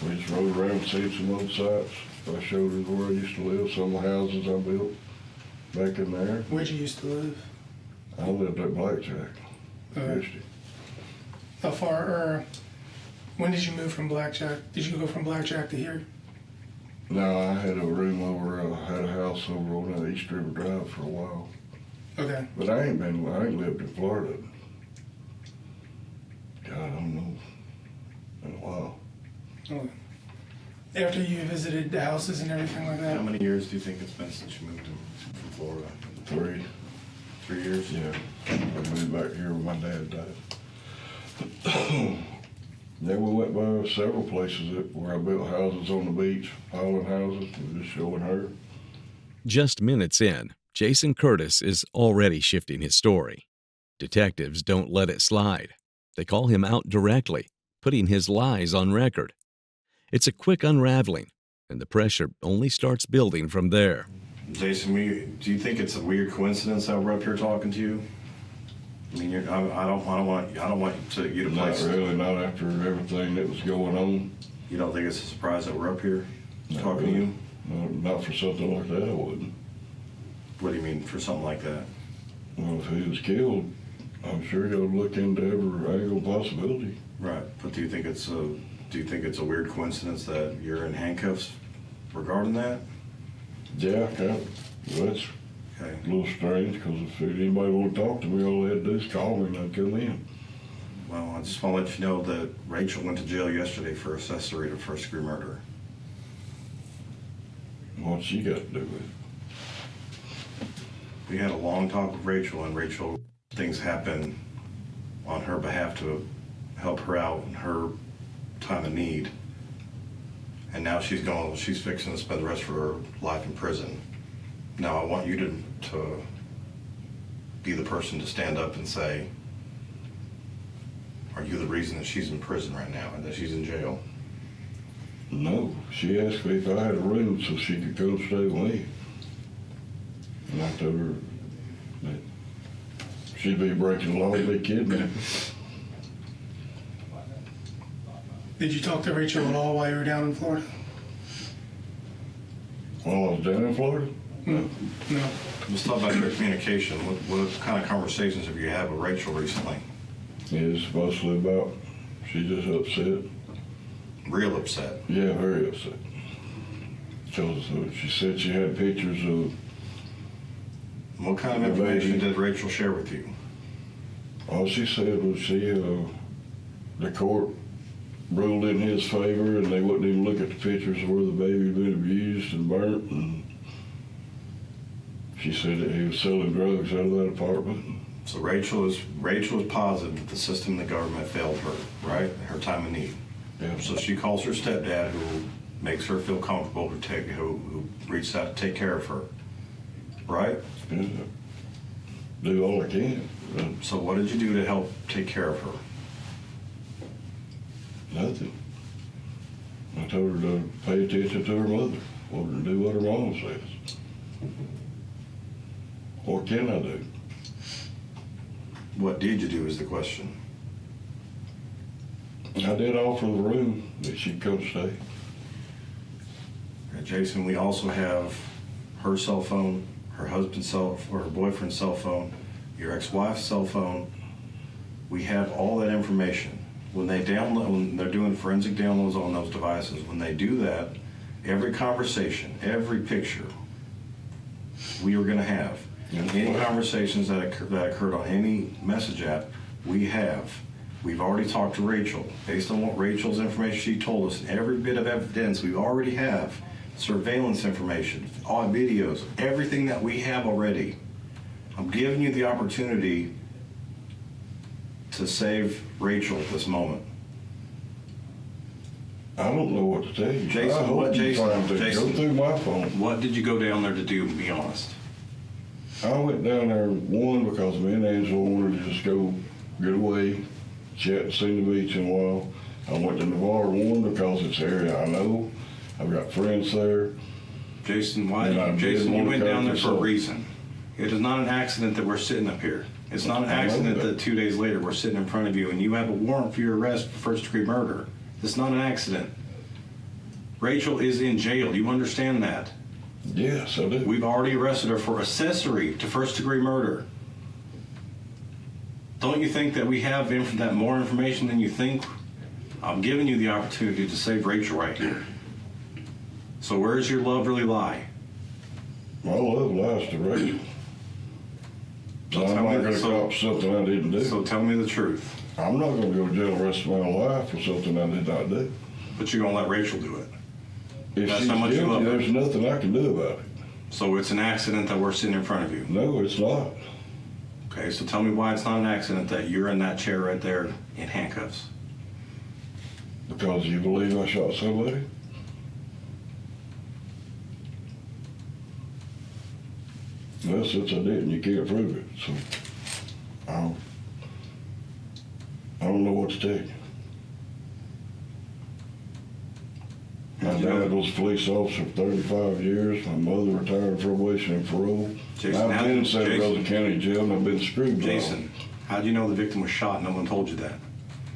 we just rode around, seen some old sites. I showed her where I used to live, some of the houses I built back in there. Where'd you used to live? I lived at Blackjack, Okay. Christie. How far, or when did you move from Blackjack? Did you go from Blackjack to here? No, I had a room over, had a house over on East River Drive for a while. Okay. But I ain't lived in Florida. God, I don't know, in a while. Okay. After you visited the houses and everything like How that? many years do you think it's been since you moved from Florida? 3, 3 years? yeah. I moved back here when my dad died. Then we went by several places where I built houses on the beach, island houses, and just showing her. Just minutes in, Jason Curtis is already shifting his story. Detectives don't let it slide. They call him out directly, putting his lies on record. It's a quick unraveling, and the pressure only starts building from there. Jason, do you think it's a weird coincidence that we're up here talking to you? I mean, I don't want you to Not place. really, not after everything that was going on. You don't think it's a surprise that we're up here Not talking to really. you? No, not for something like that, I wouldn't. What do you mean for something like that? Well, if he was killed, I'm sure he'll look into every angle possibility. Right, but do you think it's a weird coincidence that you're in handcuffs regarding that? Yeah, kind of. Well, that's Okay. a little strange, because if anybody want to talk to me, all they had to do is call me and I'd come in. Well, I just want to let you know that Rachel went to jail yesterday for accessory to first-degree murder. What's she got to do with it? We had a long talk with Rachel, and Rachel, things happen on her behalf to help her out in her time of need. And now she's fixing to spend the rest of her life in prison. Now I want you to be the person to stand up and say, are you the reason that she's in prison right now and that she's in jail? No, she asked me if I had a room so she could come stay with me. And I told her that she'd be breaking the law and be kidnapped. Did you talk to Rachel at all while you were down in Florida? While I was down in Florida? No. Let's talk about your communication. What kind of conversations have you had with Rachel recently? It's mostly about, she's just upset. Real upset. Yeah, very upset. So she said she had pictures of. What kind of information did Rachel share with you? All she said was the court ruled in his favor and they wouldn't even look at the pictures of where the baby had been abused and burnt. And she said that he was selling drugs out of that apartment. So Rachel is positive that the system and the government failed her, right? Her time of need. Yeah. So she calls her stepdad, who makes her feel comfortable who reached out to take care of her, right? Yeah. Do all I can. So what did you do to help take care of her? Nothing. I told her to pay attention to her mother, or to do what her mom says. What can I do? What did you do is the question. I did offer the room that she'd come stay. Jason, we also have her cell phone, her husband's or her boyfriend's cell phone, your ex-wife's cell phone. We have all that information. When they're doing forensic downloads on those devices, when they do that, every conversation, every picture, we are going to have. Any conversations that occurred on any message app, we have. We've already talked to Rachel. Based on what Rachel's information she told us, every bit of evidence we already have, surveillance information, all videos, everything that we have already. I'm giving you the opportunity to save Rachel at this moment. I don't know what to tell you. Jason, I hope what, you Jason, find it. Jason, Go through my phone. What did you go down there to do, be honest? I went down there, one, because me and Angela wanted to just go get away. She hadn't seen the beach in a while. I went to Navarre, one, because it's an area I know. I've got friends there. Jason, Jason, you went down there for a reason. It is not an accident that we're sitting up here. It's not an accident that 2 days later we're sitting in front of you and you have a warrant for your arrest for first-degree murder. It's not an accident. Rachel is in jail. You understand that? Yes, I do. We've already arrested her for accessory to first-degree murder. Don't you think that we have that more information than you think? I'm giving you the opportunity to save Rachel right here. So where does your love really lie? My love lies to Rachel. So I'm not going to cop something I didn't do. So tell me the truth. I'm not going to go to jail the rest of my life for something I did not do. But you're going to let Rachel do it. If That's she's how much you love guilty, her. there's nothing I can do about it. So it's an accident that we're sitting in front of you. No, it's not. Okay, so tell me why it's not an accident that you're in that chair right there in handcuffs. Because you believe I shot somebody? Well, since I didn't, you can't prove it. So I don't know what to tell you. My dad was a police officer for 35 years. My mother retired from probation and parole. Jason, I've been in Santa Rosa County Jail and I've been screwed. Jason, how do you know the victim was shot? No one told you that.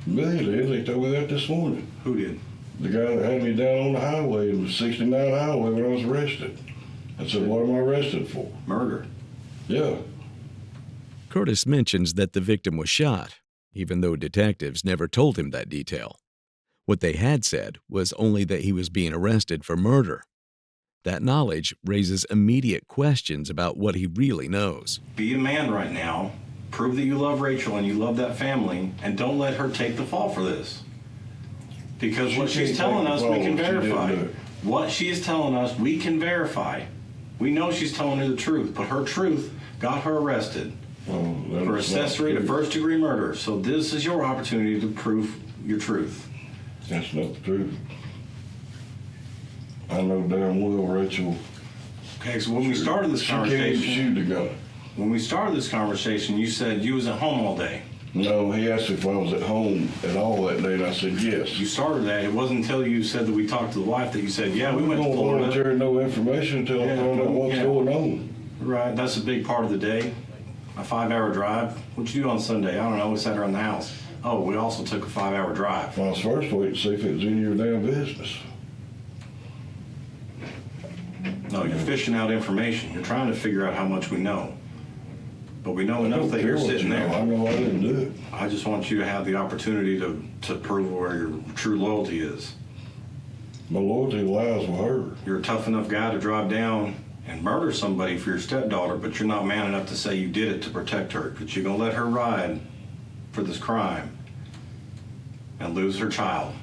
They told me that this morning. Who did? The guy that had me down on the highway, it was 69 highway when I was arrested. I said, what am I arrested for? Murder. Yeah. Curtis mentions that the victim was shot, even though detectives never told him that detail. What they had said was only that he was being arrested for murder. That knowledge raises immediate questions about what he really knows. Be a man right now. Prove that you love Rachel and you love that family, and don't let her take the fall for this. Because what she's telling us, we can verify. What she is telling us, we can verify. We know she's telling her the truth, but her truth got her arrested for accessory to first-degree murder. So this is your opportunity to prove your truth. That's not the truth. I know damn well Rachel. Okay, so when we started this She can't even conversation, shoot a gun. when we started this conversation, you said you was at home all day. No, he asked if I was at home at all that day, and I said yes. You started that. It wasn't until you said that we talked to the wife that you said, yeah, we went to don't Florida. volunteer no information until I found out what's going on. Right, that's a big part of the day. A 5-hour drive. What'd you do on Sunday? I don't know. We sat around the house. Oh, we also took a 5-hour drive. I was first waiting to see if it was any of your damn business. No, you're fishing out information. You're trying to figure out how much we know. But we know enough that you're sitting there. I know I didn't do it. I just want you to have the opportunity to prove where your true loyalty is. My loyalty lies with her. You're a tough enough guy to drive down and murder somebody for your stepdaughter, but you're not man enough to say you did it to protect her. But you're gonna let her ride for this crime and lose her child.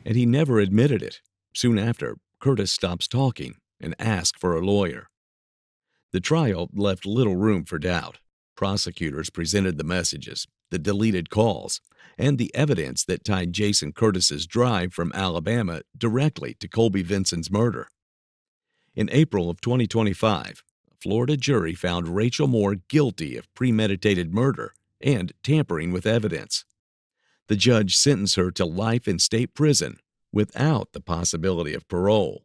And he never admitted it. Soon after, Curtis stops talking and asks for a lawyer. The trial left little room for doubt. Prosecutors presented the messages, the deleted calls, and the evidence that tied Jason Curtis's drive from Alabama directly to Colby Vinson's murder. In April of 2025, a Florida jury found Rachel Moore guilty of premeditated murder and tampering with evidence. The judge sentenced her to life in state prison without the possibility of parole.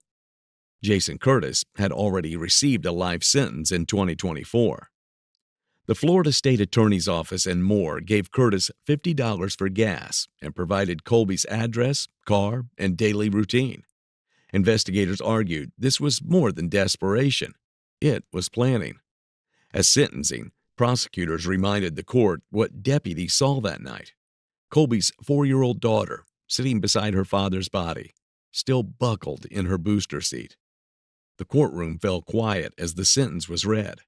Jason Curtis had already received a life sentence in 2024. The Florida State Attorney's Office and Moore gave Curtis $50 for gas and provided Colby's address, car, and daily routine. Investigators argued this was more than desperation. It was planning. As sentencing, prosecutors reminded the court what deputies saw that night. Colby's 4-year-old daughter sitting beside her father's body, still buckled in her booster seat. The courtroom fell quiet as the sentence was read.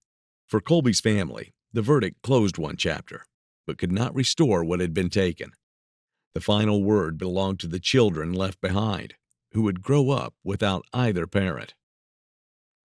For Colby's family, the verdict closed one chapter, but could not restore what had been taken. The final word belonged to the children left behind, who would grow up without either parent.